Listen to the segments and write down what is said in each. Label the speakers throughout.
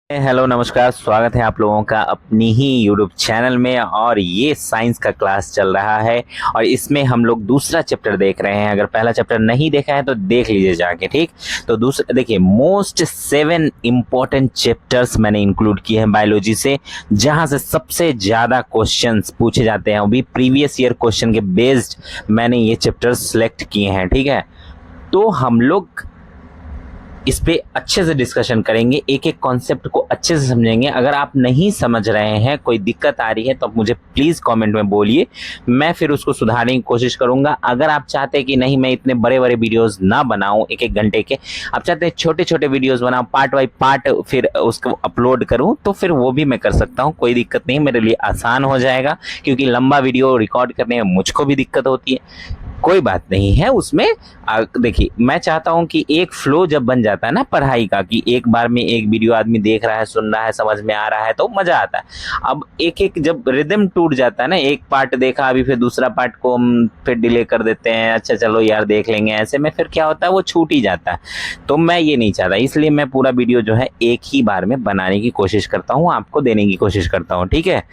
Speaker 1: Hello नमस्कार, स्वागत है आप लोगों का अपनी ही यूट्यूब चैनल में। और ये साइंस का क्लास चल रहा है और इसमें हम लोग दूसरा चैप्टर देख रहे हैं। अगर पहला चैप्टर नहीं देखा है तो देख लीजिए जाके, ठीक। तो दूसरा देखिए, मोस्ट 7 इंपॉर्टेंट चैप्टर्स मैंने इंक्लूड किए हैं बायोलॉजी से, जहां से सबसे ज्यादा क्वेश्चंस पूछे जाते हैं। अभी प्रीवियस ईयर क्वेश्चन के बेस्ड मैंने ये चैप्टर्स सेलेक्ट किए हैं, ठीक है। तो हम लोग इस पे अच्छे से डिस्कशन करेंगे, एक एक कॉन्सेप्ट को अच्छे से समझेंगे। अगर आप नहीं समझ रहे हैं, कोई दिक्कत आ रही है, तो आप मुझे प्लीज़ कमेंट में बोलिए, मैं फिर उसको सुधारने की कोशिश करूंगा। अगर आप चाहते हैं कि नहीं मैं इतने बड़े बड़े वीडियोस ना बनाऊं, एक एक घंटे के, आप चाहते हैं छोटे छोटे वीडियोस बनाऊं, पार्ट बाई पार्ट फिर उसको अपलोड करूं, तो फिर वो भी मैं कर सकता हूं, कोई दिक्कत नहीं, मेरे लिए आसान हो जाएगा। क्योंकि लंबा वीडियो रिकॉर्ड करने में मुझको भी दिक्कत होती है, कोई बात नहीं है उसमें। देखिए, मैं चाहता हूं कि एक फ्लो जब बन जाता है ना पढ़ाई का, कि एक बार में एक वीडियो आदमी देख रहा है, सुन रहा है, समझ में आ रहा है, तो मजा आता है। अब एक एक जब रिदम टूट जाता है ना, एक पार्ट देखा, अभी फिर दूसरा पार्ट को हम फिर डिले कर देते हैं, अच्छा चलो यार देख लेंगे, ऐसे में फिर क्या होता है, वो छूट ही जाता है। तो मैं ये नहीं चाहता, इसलिए मैं पूरा वीडियो जो है एक ही बार में बनाने की कोशिश करता हूँ, आपको देने की कोशिश करता हूँ, ठीक है।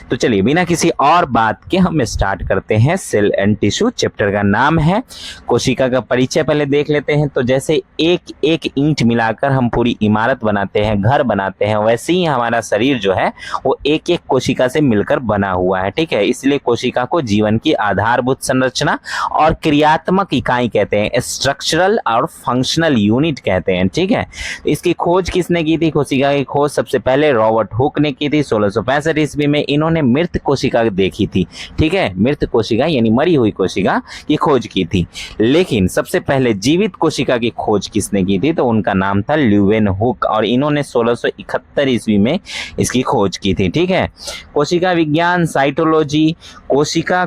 Speaker 1: तो चलिए बिना किसी और बात के हम स्टार्ट करते हैं। सेल एंड टिश्यू चैप्टर का नाम है। कोशिका का परिचय पहले देख लेते हैं। तो जैसे एक एक ईंट मिलाकर हम पूरी इमारत बनाते हैं, घर बनाते हैं, वैसे ही हमारा शरीर जो है वो एक एक कोशिका से मिलकर बना हुआ है, ठीक है। इसलिए कोशिका को जीवन की आधारभूत संरचना और क्रियात्मक इकाई कहते हैं, स्ट्रक्चरल और फंक्शनल यूनिट कहते हैं, ठीक है। इसकी खोज किसने की थी? कोशिका की खोज सबसे पहले रॉबर्ट हुक ने की थी 1665 ईस्वी में। इन्होंने मृत कोशिका देखी थी, ठीक है, मृत कोशिका यानी मरी हुई कोशिका की खोज की थी। लेकिन सबसे पहले जीवित कोशिका की खोज किसने की थी? तो उनका नाम था ल्यूवेन हुक, और इन्होंने 1671 ईस्वी में इसकी खोज की थी, ठीक है। कोशिका विज्ञान, साइटोलॉजी, कोशिका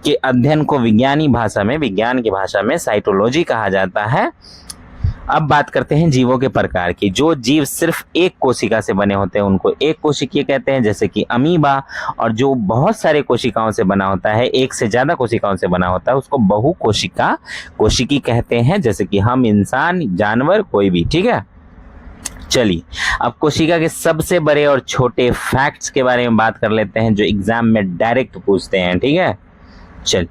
Speaker 1: के अध्ययन को विज्ञान की भाषा में साइटोलॉजी कहा जाता है। अब बात करते हैं जीवों के प्रकार की। जो जीव सिर्फ एक कोशिका से बने होते हैं उनको एक कोशिकीय कहते हैं, जैसे कि अमीबा। और जो बहुत सारे कोशिकाओं से बना होता है, एक से ज्यादा कोशिकाओं से बना होता है, उसको कोशिकी कहते हैं, जैसे कि हम, इंसान, जानवर, कोई भी, ठीक है। चलिए अब कोशिका के सबसे बड़े और छोटे फैक्ट्स के बारे में बात कर लेते हैं, जो एग्जाम में डायरेक्ट पूछते हैं, ठीक है। चलिए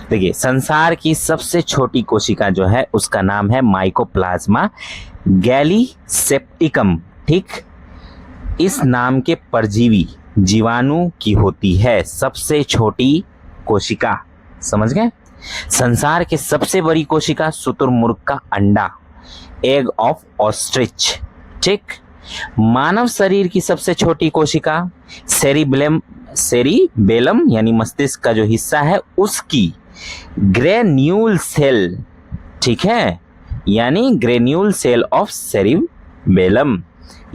Speaker 1: देखिए, संसार की सबसे छोटी कोशिका जो है उसका नाम है माइकोप्लाज्मा गैलीसेप्टिकम, ठीक। इस नाम के परजीवी जीवाणु की होती है सबसे छोटी कोशिका, समझ गए। संसार के सबसे बड़ी कोशिका शुतुरमुर्ग का अंडा, एग ऑफ ऑस्ट्रिच, ठीक। मानव शरीर की सबसे छोटी कोशिका सेरिबेलम यानी मस्तिष्क का जो हिस्सा है उसकी ग्रेन्यूल सेल, ठीक है, यानी ग्रेन्यूल सेल ऑफ सेरिबेलम,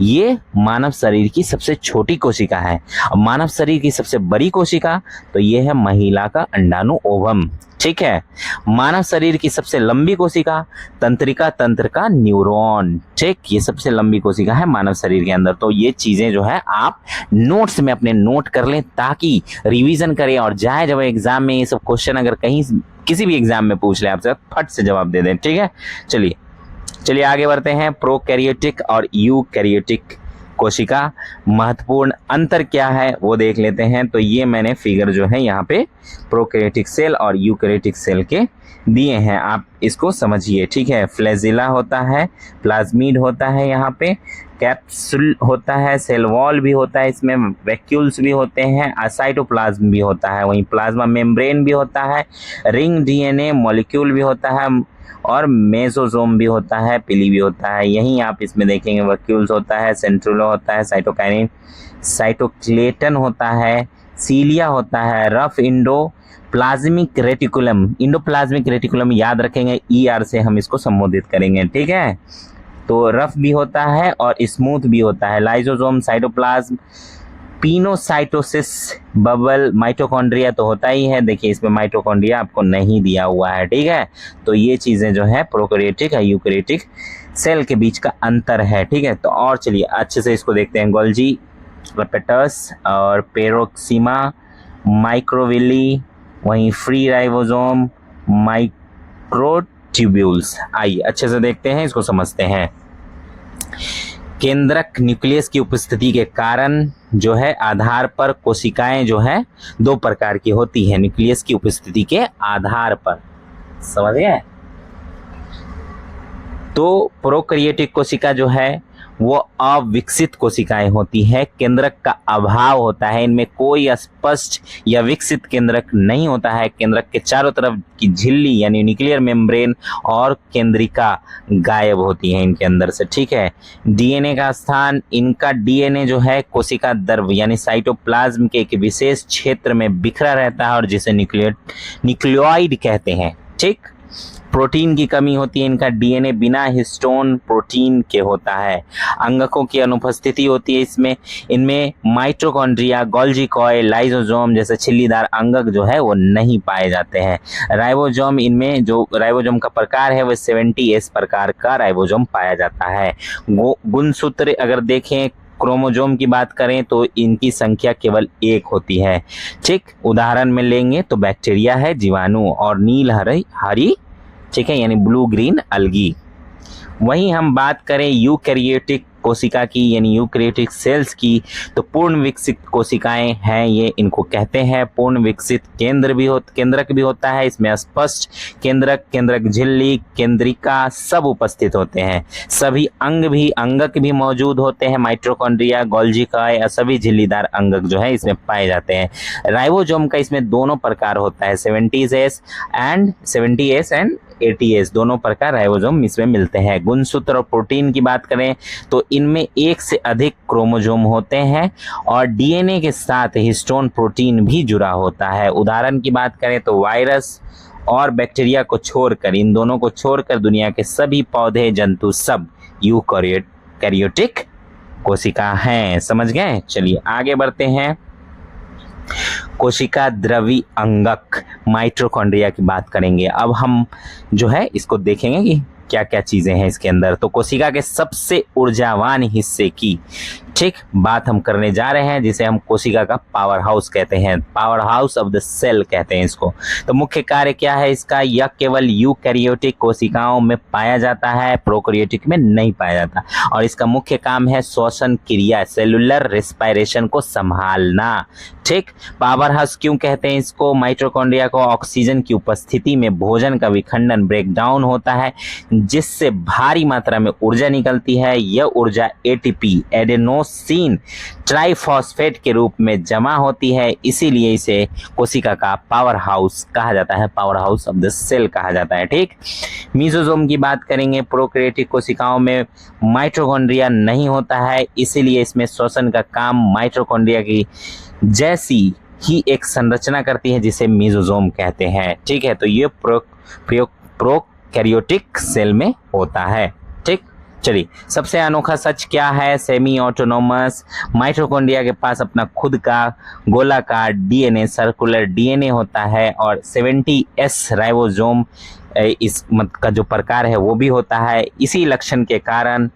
Speaker 1: ये मानव शरीर की सबसे छोटी कोशिका है। और मानव शरीर की सबसे बड़ी कोशिका तो ये है महिला का अंडाणु, ओवम, ठीक है। मानव शरीर की सबसे लंबी कोशिका तंत्रिका तंत्र का न्यूरॉन, ठीक, ये सबसे लंबी कोशिका है मानव शरीर के अंदर। तो ये चीजें जो है आप नोट्स में अपने नोट कर लें, ताकि रिवीजन करें और जाए जब एग्जाम में ये सब क्वेश्चन अगर कहीं किसी भी एग्जाम में पूछ ले आपसे, फट से जवाब दे दें, ठीक है। चलिए आगे बढ़ते हैं। प्रोकैरियोटिक और यूकैरियोटिक कोशिका, महत्वपूर्ण अंतर क्या है वो देख लेते हैं। तो ये मैंने फिगर जो है यहाँ पे प्रोकैरियोटिक सेल और यूकैरियोटिक सेल के दिए हैं, आप इसको समझिए, ठीक है। फ्लैजिला होता है, प्लाज्मिड होता है, यहाँ पे कैप्सूल होता है, सेल वॉल भी होता है, इसमें वैक्यूल्स भी होते हैं, साइटोप्लाज्म भी होता है, वहीं प्लाज्मा मेम्ब्रेन भी होता है, रिंग डीएनए मॉलिक्यूल भी होता है, और मेसोसोम भी होता है, पिली भी होता है। यहीं आप इसमें देखेंगे वैक्यूल्स होता है, सेंट्रुला होता है, साइटोकाइनिन, साइटोक्लेटन होता है, सीलिया होता है, रफ इंडोप्लाज्मिक रेटिकुलम याद रखेंगे, ईआर से हम इसको संबोधित करेंगे, ठीक है। तो रफ भी होता है और स्मूथ भी होता है। Lysosome, cytoplasm, pinocytosis, bubble, mitochondria तो होता ही है, देखिए इसमें माइटोकॉन्ड्रिया आपको नहीं दिया हुआ है, ठीक है। तो ये चीजें जो है प्रोकैरियोटिक और यूकैरियोटिक सेल के बीच का अंतर है, ठीक है। तो और चलिए अच्छे से इसको देखते हैं। गोल्जी रेपेटस और पेरोक्सीमा, माइक्रोविली, वहीं फ्री राइबोसोम, माइक्रोट्यूब्यूल्स। आइए अच्छे से देखते हैं, इसको समझते हैं। केंद्रक न्यूक्लियस की उपस्थिति के कारण जो है आधार पर कोशिकाएं जो है दो प्रकार की होती है, न्यूक्लियस की उपस्थिति के आधार पर, समझ गए। तो प्रोकैरियोटिक कोशिका जो है वो अविकसित कोशिकाएं होती है, केंद्रक का अभाव होता है, इनमें कोई स्पष्ट या विकसित केंद्रक नहीं होता है। केंद्रक के चारों तरफ की झिल्ली यानी न्यूक्लियर मेम्ब्रेन और केंद्रिका गायब होती है इनके अंदर से, ठीक है। डीएनए का स्थान, इनका डीएनए जो है कोशिका द्रव्य यानी साइटोप्लाज्म के एक विशेष क्षेत्र में बिखरा रहता है और जिसे न्यूक्लियोइड कहते हैं, ठीक। प्रोटीन की कमी होती है, इनका डीएनए बिना हिस्टोन प्रोटीन के होता है। अंगकों की अनुपस्थिति होती है इसमें, इनमें माइटोकॉन्ड्रिया, गोल्जी कॉइल, लाइसोसोम जैसे छिल्लीदार अंगक जो है वो नहीं पाए जाते हैं। राइबोसोम, इनमें जो राइबोसोम का प्रकार है वो 70S प्रकार का राइबोसोम पाया जाता है। गुणसूत्र अगर देखें, क्रोमोसोम की बात करें तो इनकी संख्या केवल 1 होती है, ठीक। उदाहरण में लेंगे तो बैक्टीरिया है, जीवाणु और नील हरी, ठीक है, यानी ब्लू ग्रीन अलगी। वहीं हम बात करें यूकैरियोटिक कोशिका की यानी यूकैरियोटिक सेल्स की, तो पूर्ण विकसित कोशिकाएं हैं ये, इनको कहते हैं। पूर्ण विकसित केंद्रक भी होता है, इसमें स्पष्ट केंद्रक झिल्ली, केंद्रिका सब उपस्थित होते हैं। सभी अंगक भी मौजूद होते हैं, माइटोकॉन्ड्रिया, गोल्जी कॉइल, सभी झिल्लीदार अंगक जो है इसमें पाए जाते हैं। राइबोसोम का इसमें दोनों प्रकार होता है, 70S एंड 80S दोनों प्रकार राइबोसोम इसमें मिलते हैं। गुणसूत्र और प्रोटीन की बात करें तो इनमें 1 से अधिक क्रोमोसोम होते हैं और डीएनए के साथ हिस्टोन प्रोटीन भी जुड़ा होता है। उदाहरण की बात करें तो वायरस और बैक्टीरिया को छोड़कर, इन दोनों को छोड़कर दुनिया के सभी पौधे, जंतु सब यूकैरियोटिक कोशिका हैं, समझ गए। चलिए आगे बढ़ते हैं। कोशिका द्रवी अंगक माइटोकॉन्ड्रिया की बात करेंगे। अब हम जो है इसको देखेंगे कि क्या क्या चीजें हैं इसके अंदर। तो कोशिका के सबसे ऊर्जावान हिस्से की, ठीक, बात हम करने जा रहे हैं, जिसे हम कोशिका का पावर हाउस कहते हैं, power house of the cell कहते हैं इसको। तो मुख्य कार्य क्या है इसका? यह केवल यूकैरियोटिक कोशिकाओं में पाया जाता है, प्रोकैरियोटिक में नहीं पाया जाता। और इसका मुख्य काम है श्वसन क्रिया, सेलुलर रेस्पिरेशन को संभालना, ठीक। पावर हाउस क्यों कहते हैं इसको? माइटोकॉन्ड्रिया को ऑक्सीजन की उपस्थिति में भोजन का विखंडन, ब्रेकडाउन होता है, जिससे भारी मात्रा में ऊर्जा निकलती है। यह ऊर्जा एटीपी, एडेनोसिन ट्राइफॉस्फेट के रूप में जमा होती है, इसीलिए इसे कोशिका का पावर हाउस कहा जाता है, power house of the cell कहा जाता है, ठीक। मीसोसोम की बात करेंगे। प्रोकैरियोटिक कोशिकाओं में माइटोकॉन्ड्रिया नहीं होता है, इसीलिए इसमें श्वसन का काम माइटोकॉन्ड्रिया की जैसी ही एक संरचना करती है, जिसे मीसोसोम कहते हैं, ठीक है। तो ये प्रोकैरियोटिक सेल में होता है, ठीक। चलिए, सबसे अनोखा सच क्या है? सेमी ऑटोनोमस माइटोकॉन्ड्रिया के पास अपना खुद का गोलाकार डीएनए, सर्कुलर डीएनए होता है और 70S राइबोसोम इस का जो प्रकार है वो भी होता है। इसी लक्षण के कारण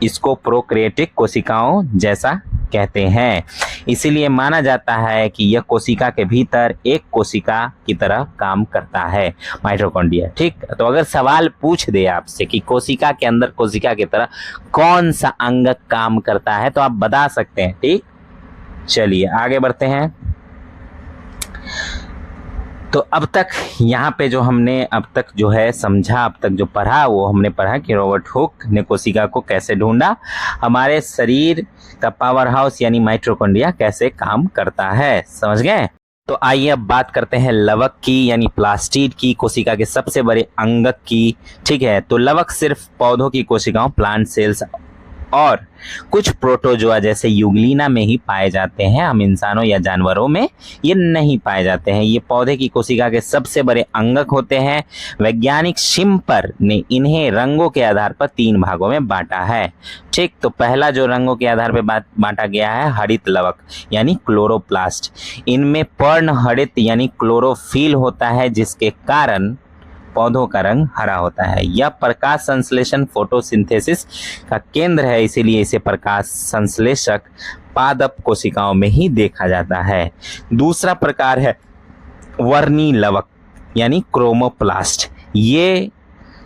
Speaker 1: इसको प्रोकैरियोटिक कोशिकाओं जैसा कहते हैं। इसीलिए माना जाता है कि यह कोशिका के भीतर एक कोशिका की तरह काम करता है, माइटोकॉन्ड्रिया, ठीक। तो अगर सवाल पूछ दे आपसे कि कोशिका के अंदर कोशिका की तरह कौन सा अंगक काम करता है, तो आप बता सकते हैं, ठीक। चलिए आगे बढ़ते हैं। तो अब तक यहाँ पे जो हमने अब तक जो है समझा, अब तक जो पढ़ा, वो हमने पढ़ा कि रॉबर्ट हुक ने कोशिका को कैसे ढूंढा, हमारे शरीर का पावर हाउस यानी माइटोकॉन्ड्रिया कैसे काम करता है, समझ गए। तो आइए अब बात करते हैं लवक की यानी प्लास्टिड की, कोशिका के सबसे बड़े अंगक की, ठीक है। तो लवक सिर्फ पौधों की कोशिकाओं, प्लांट सेल्स और कुछ प्रोटोजोआ जैसे यूग्लिना में ही पाए जाते हैं। हम इंसानों या जानवरों में ये नहीं पाए जाते हैं। ये पौधे की कोशिका के सबसे बड़े अंगक होते हैं। वैज्ञानिक शिम्पर ने इन्हें रंगों के आधार पर 3 भागों में बांटा है, ठीक। तो पहला जो रंगों के आधार पर बांटा गया है, हरित लवक यानी क्लोरोप्लास्ट। इनमें पर्ण हरित यानी क्लोरोफिल होता है, जिसके कारण पौधों का रंग हरा होता है। यह प्रकाश संश्लेषण फोटोसिंथेसिस का केंद्र है, इसीलिए इसे प्रकाश संश्लेषक पादप कोशिकाओं में ही देखा जाता है। दूसरा प्रकार है वर्णी लवक यानी क्रोमोप्लास्ट। ये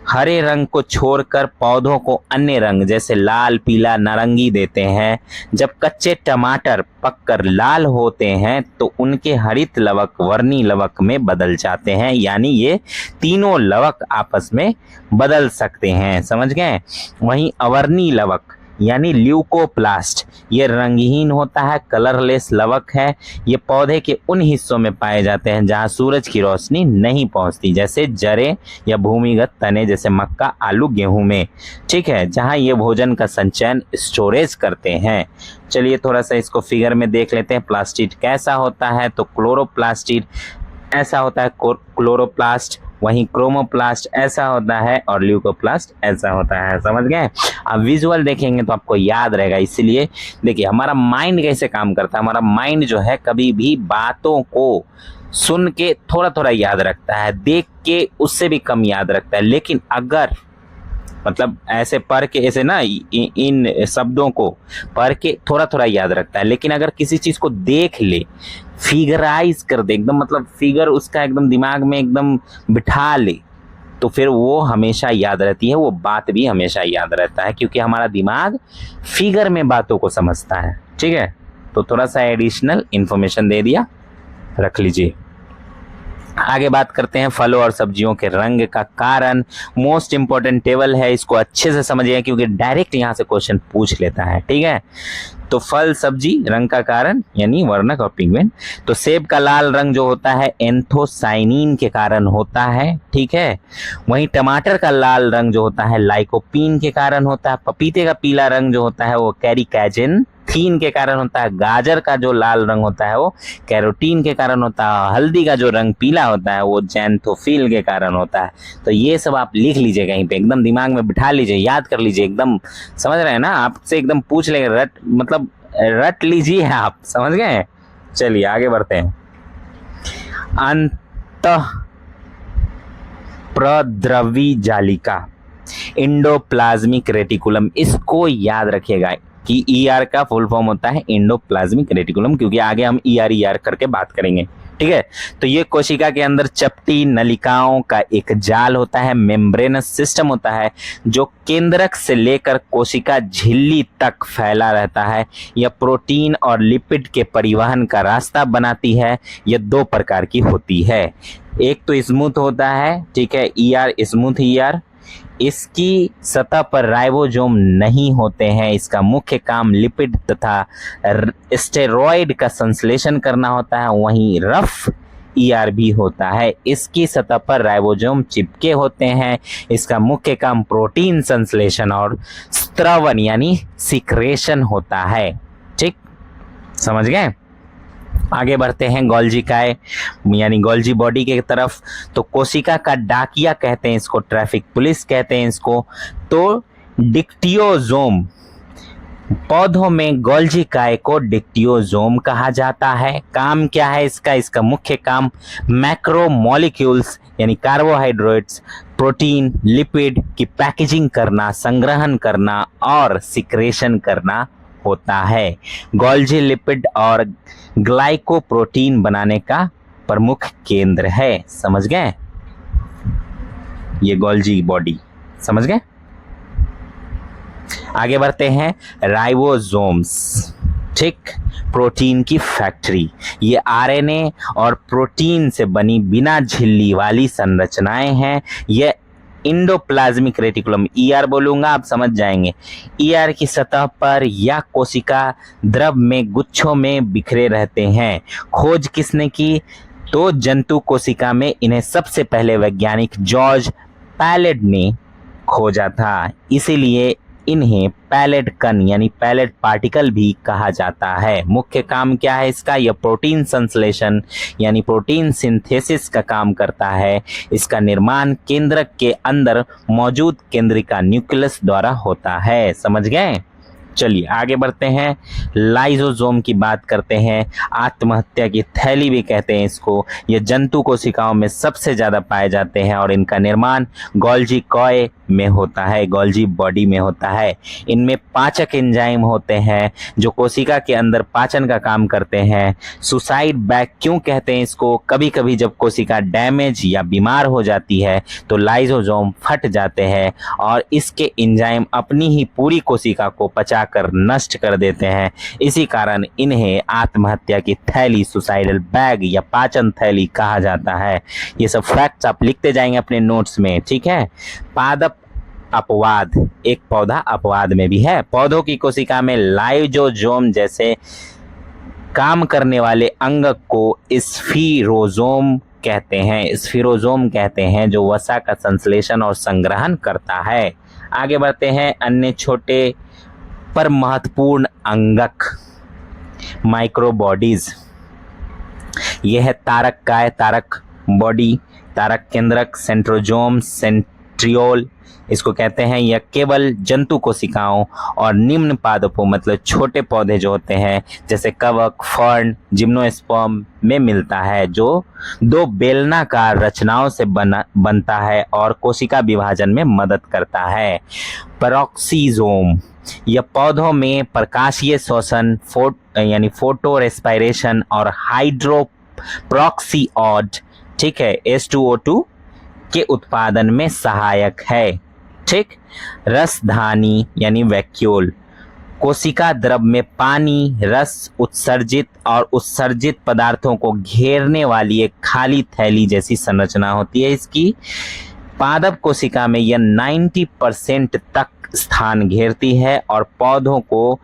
Speaker 1: हरे रंग को छोड़कर पौधों को अन्य रंग जैसे लाल, पीला, नारंगी देते हैं। जब कच्चे टमाटर पककर लाल होते हैं तो उनके हरित लवक वर्णी लवक में बदल जाते हैं, यानी ये तीनों लवक आपस में बदल सकते हैं, समझ गए। वहीं अवर्णी लवक यानी ल्यूकोप्लास्ट, ये रंगहीन होता है, कलरलेस लवक है। ये पौधे के उन हिस्सों में पाए जाते हैं जहां सूरज की रोशनी नहीं पहुंचती, जैसे जड़ें या भूमिगत तने जैसे मक्का, आलू, गेहूं में, ठीक है, जहां ये भोजन का संचयन स्टोरेज करते हैं। चलिए थोड़ा सा इसको फिगर में देख लेते हैं, प्लास्टिड कैसा होता है। तो क्लोरोप्लास्टिड ऐसा होता है, क्लोरोप्लास्ट, वहीं क्रोमोप्लास्ट ऐसा होता है और ल्यूकोप्लास्ट ऐसा होता है, समझ गए। आप विजुअल देखेंगे तो आपको याद रहेगा। इसीलिए देखिए हमारा माइंड कैसे काम करता है। हमारा माइंड जो है कभी भी बातों को सुन के थोड़ा थोड़ा याद रखता है, देख के उससे भी कम याद रखता है। लेकिन अगर मतलब ऐसे पढ़ के ऐसे ना इन शब्दों को पढ़ के थोड़ा थोड़ा याद रखता है, लेकिन अगर किसी चीज को देख ले, फिगराइज कर दे एकदम, मतलब फिगर उसका एकदम दिमाग में एकदम बिठा ले, तो फिर वो हमेशा याद रहती है, वो बात भी हमेशा याद रहता है, क्योंकि हमारा दिमाग फिगर में बातों को समझता है, ठीक है। तो थोड़ा सा एडिशनल इंफॉर्मेशन दे दिया, रख लीजिए। आगे बात करते हैं फलों और सब्जियों के रंग का कारण। मोस्ट इंपॉर्टेंट टेबल है, इसको अच्छे से समझिए क्योंकि डायरेक्ट यहां से क्वेश्चन पूछ लेता है, ठीक है। तो फल सब्जी रंग का कारण यानी वर्णक और पिगमेंट। तो सेब का लाल रंग जो होता है एंथोसाइनिन के कारण होता है, ठीक है। वहीं टमाटर का लाल रंग जो होता है लाइकोपीन के कारण होता है। पपीते का पीला रंग जो होता है वो कैरिकाजिन थीन के कारण होता है। गाजर का जो लाल रंग होता है वो कैरोटीन के कारण होता है। हल्दी का जो रंग पीला होता है वो जैंथोफिल के कारण होता है। तो ये सब आप लिख लीजिए कहीं पे, एकदम दिमाग में बिठा लीजिए, याद कर लीजिए, एकदम समझ रहे हैं ना। आपसे एकदम पूछ लेंगे, रट मतलब रट लीजिए आप, समझ गए। चलिए आगे बढ़ते हैं। अंतः प्रद्रवी जालिका इंडोप्लाज्मिक रेटिकुलम, इसको याद रखिएगा कि ईआर का फुल फॉर्म होता है इंडोप्लाज्मिक रेटिकुलम, क्योंकि आगे हम ईआर करके बात करेंगे, ठीक है। तो ये कोशिका के अंदर चपटी नलिकाओं का एक जाल होता है, मेम्ब्रेनस सिस्टम होता है, जो केंद्रक से लेकर कोशिका झिल्ली तक फैला रहता है। यह प्रोटीन और लिपिड के परिवहन का रास्ता बनाती है। यह दो प्रकार की होती है, एक तो स्मूथ होता है, ठीक है, ईआर स्मूथ ईआर। इसकी सतह पर राइबोसोम नहीं होते हैं। इसका मुख्य काम लिपिड तथा स्टेरॉयड का संश्लेषण करना होता है। वहीं रफ ईआर भी होता है, इसकी सतह पर राइबोसोम चिपके होते हैं। इसका मुख्य काम प्रोटीन संश्लेषण और स्त्रवण यानी सिक्रेशन होता है, ठीक, समझ गए। आगे बढ़ते हैं गोल्जी काय यानी गोल्जी बॉडी के तरफ। तो कोशिका का डाकिया कहते हैं इसको, ट्रैफिक पुलिस कहते हैं इसको। तो डिक्टियोजोम, पौधों में गोल्जी काय को डिक्टियोजोम कहा जाता है। काम क्या है इसका? इसका मुख्य काम मैक्रोमोलिक्यूल्स यानी कार्बोहाइड्रेट्स, प्रोटीन, लिपिड की पैकेजिंग करना, संग्रहण करना और सिक्रेशन करना होता है। गोल्जी लिपिड और ग्लाइकोप्रोटीन बनाने का प्रमुख केंद्र है, समझ गए। ये गोल्जी बॉडी, समझ गए। आगे बढ़ते हैं राइबोसोम्स, ठीक, प्रोटीन की फैक्ट्री। ये आरएनए और प्रोटीन से बनी बिना झिल्ली वाली संरचनाएं हैं। ये इंडोप्लाज्मिक रेटिकुलम, ईआर बोलूंगा आप समझ जाएंगे। ईआर की सतह पर या कोशिका द्रव में गुच्छों में बिखरे रहते हैं। खोज किसने की? तो जंतु कोशिका में इन्हें सबसे पहले वैज्ञानिक जॉर्ज पैलेट ने खोजा था, इसीलिए इन्हें पैलेट कण यानी पैलेट पार्टिकल भी कहा जाता है। मुख्य काम क्या है इसका? यह प्रोटीन संश्लेषण यानी प्रोटीन सिंथेसिस का काम करता है। इसका निर्माण केंद्रक के अंदर मौजूद केंद्रिका न्यूक्लियस द्वारा होता है, समझ गए। चलिए आगे बढ़ते हैं, लाइसोसोम की बात करते हैं। आत्महत्या की थैली भी कहते हैं इसको। ये जंतु कोशिकाओं में सबसे ज्यादा पाए जाते हैं और इनका निर्माण गोल्जी कॉय में होता है, गोल्जी बॉडी में होता है। इनमें पाचक एंजाइम होते हैं जो कोशिका के अंदर पाचन का काम करते हैं। सुसाइड बैग क्यों कहते हैं इसको? कभी कभी जब कोशिका डैमेज या बीमार हो जाती है तो लाइसोसोम फट जाते हैं और इसके एंजाइम अपनी ही पूरी कोशिका को पचाकर नष्ट कर देते हैं। इसी कारण इन्हें आत्महत्या की थैली, सुसाइडल बैग या पाचन थैली कहा जाता है। ये सब फैक्ट्स आप लिखते जाएंगे अपने नोट्स में, ठीक है। पादप अपवाद, एक पौधा अपवाद में भी है। पौधों की कोशिका में लाइसोसोम जैसे काम करने वाले अंग को स्फीरोजोम कहते हैं जो वसा का संश्लेषण और संग्रहण करता है। आगे बढ़ते हैं। अन्य छोटे पर महत्वपूर्ण अंगक, माइक्रोबॉडीज। यह है तारक काय, तारक बॉडी, तारक केंद्रक, सेंट्रोजोम, सेंट्रियोल इसको कहते हैं। यह केवल जंतु कोशिकाओं और निम्न पादपों मतलब छोटे पौधे जो होते हैं जैसे कवक, फर्न, जिम्नोस्पर्म में मिलता है, जो दो बेलनाकार रचनाओं से बनता है और कोशिका विभाजन में मदद करता है। पेरोक्सीजोम, यह पौधों में प्रकाशीय शोषण यानी फोटो रेस्पिरेशन और हाइड्रोप्रॉक्सीऑड, ठीक है, H2O2 के उत्पादन में सहायक है, ठीक। रसधानी यानी वैक्यूल, कोशिका द्रव में पानी, रस, उत्सर्जित और उत्सर्जित पदार्थों को घेरने वाली एक खाली थैली जैसी संरचना होती है इसकी। पादप कोशिका में यह 90% तक स्थान घेरती है और पौधों को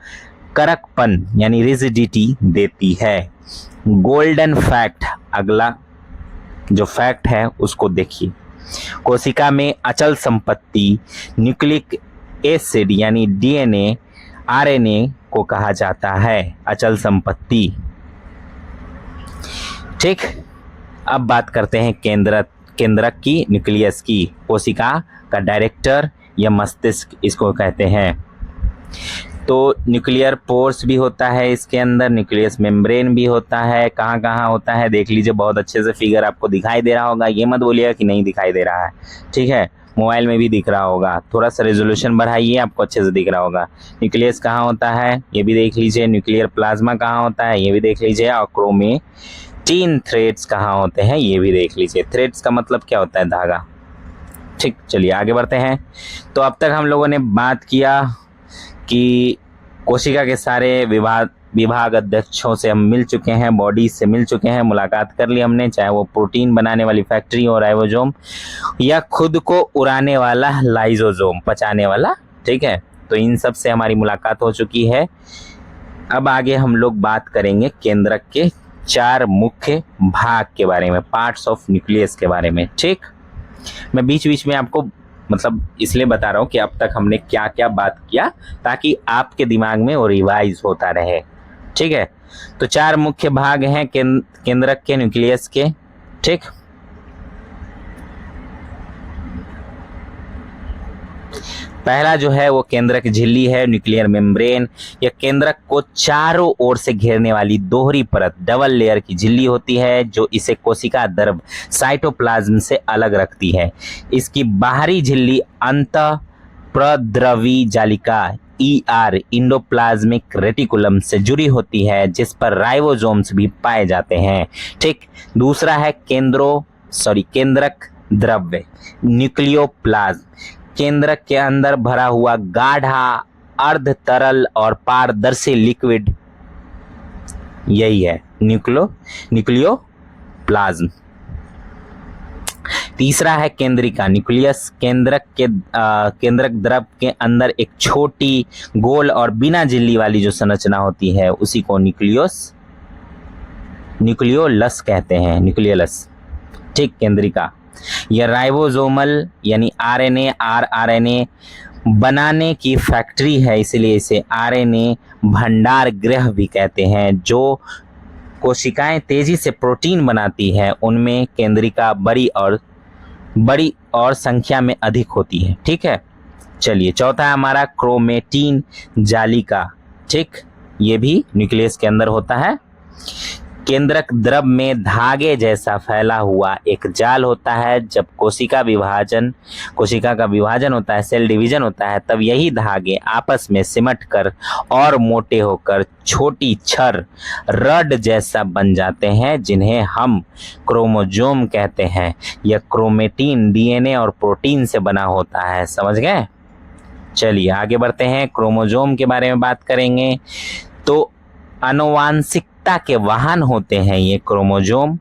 Speaker 1: करकपन यानी रिजिडिटी देती है। गोल्डन फैक्ट, अगला जो फैक्ट है उसको देखिए। कोशिका में अचल संपत्ति न्यूक्लिक एसिड यानी DNA, RNA को कहा जाता है अचल संपत्ति, ठीक। अब बात करते हैं केंद्रक की, न्यूक्लियस की। कोशिका का डायरेक्टर या मस्तिष्क इसको कहते हैं। तो न्यूक्लियर पोर्स भी होता है इसके अंदर, न्यूक्लियस मेम्ब्रेन भी होता है। कहाँ कहाँ होता है देख लीजिए, बहुत अच्छे से फिगर आपको दिखाई दे रहा होगा, ये मत बोलिएगा कि नहीं दिखाई दे रहा है, ठीक है। मोबाइल में भी दिख रहा होगा, थोड़ा सा रेजोल्यूशन बढ़ाइए, आपको अच्छे से दिख रहा होगा। न्यूक्लियस कहाँ होता है ये भी देख लीजिए, न्यूक्लियर प्लाज्मा कहाँ होता है ये भी देख लीजिए, और क्रोमेटिन थ्रेड्स कहाँ होते हैं ये भी देख लीजिए। थ्रेड्स का मतलब क्या होता है? धागा, ठीक। चलिए आगे बढ़ते हैं। तो अब तक हम लोगों ने बात किया कि कोशिका के सारे विभाग अध्यक्षों से हम मिल चुके हैं, बॉडीज से मिल चुके हैं, मुलाकात कर ली हमने, चाहे वो प्रोटीन बनाने वाली फैक्ट्री हो, राइबोसोम, या खुद को उड़ाने वाला लाइसोसोम, पचाने वाला, ठीक है। तो इन सब से हमारी मुलाकात हो चुकी है। अब आगे हम लोग बात करेंगे केंद्रक के 4 मुख्य भाग के बारे में, पार्ट्स ऑफ न्यूक्लियस के बारे में, ठीक। मैं बीच बीच में आपको मतलब इसलिए बता रहा हूँ कि अब तक हमने क्या क्या बात किया ताकि आपके दिमाग में वो रिवाइज होता रहे, ठीक है। तो 4 मुख्य भाग हैं केंद्रक के, न्यूक्लियस के, ठीक। पहला जो है वो केंद्रक झिल्ली है, न्यूक्लियर मेम्ब्रेन। यह केंद्रक को चारों ओर से घेरने वाली दोहरी परत, डबल लेयर की झिल्ली होती है जो इसे कोशिका द्रव साइटोप्लाज्म से अलग रखती है। इसकी बाहरी झिल्ली अंतःप्रद्रवी जालिका ER इंडोप्लाज्मिक रेटिकुलम से जुड़ी होती है जिस पर राइबोसोम्स भी पाए जाते हैं, ठीक। दूसरा है केंद्रक द्रव्य, न्यूक्लियोप्लाज्म, केंद्रक के अंदर भरा हुआ गाढ़ा अर्ध तरल और पारदर्शी लिक्विड, यही है न्यूक्लियोप्लाज्म। तीसरा है केंद्रिका, न्यूक्लियस, केंद्रक द्रव के अंदर एक छोटी गोल और बिना झिल्ली वाली जो संरचना होती है उसी को न्यूक्लियोलस कहते हैं, न्यूक्लियोलस, ठीक। केंद्रिका यह राइबोसोमल यानी RNA बनाने की फैक्ट्री है, इसलिए इसे RNA भंडार गृह भी कहते हैं। जो कोशिकाएं तेजी से प्रोटीन बनाती है उनमें केंद्रिका बड़ी और संख्या में अधिक होती है, ठीक है। चलिए चौथा है हमारा क्रोमेटिन जालिका, ठीक। ये भी न्यूक्लियस के अंदर होता है। केंद्रक द्रव में धागे जैसा फैला हुआ एक जाल होता है। जब कोशिका का विभाजन होता है, सेल डिवीजन होता है, तब यही धागे आपस में सिमट कर और मोटे होकर छोटी छर रड जैसा बन जाते हैं, जिन्हें हम क्रोमोसोम कहते हैं। यह क्रोमेटिन डीएनए और प्रोटीन से बना होता है। समझ गए? चलिए आगे बढ़ते हैं, क्रोमोसोम के बारे में बात करेंगे। तो आनुवांशिकता के वाहन होते हैं ये क्रोमोसोम।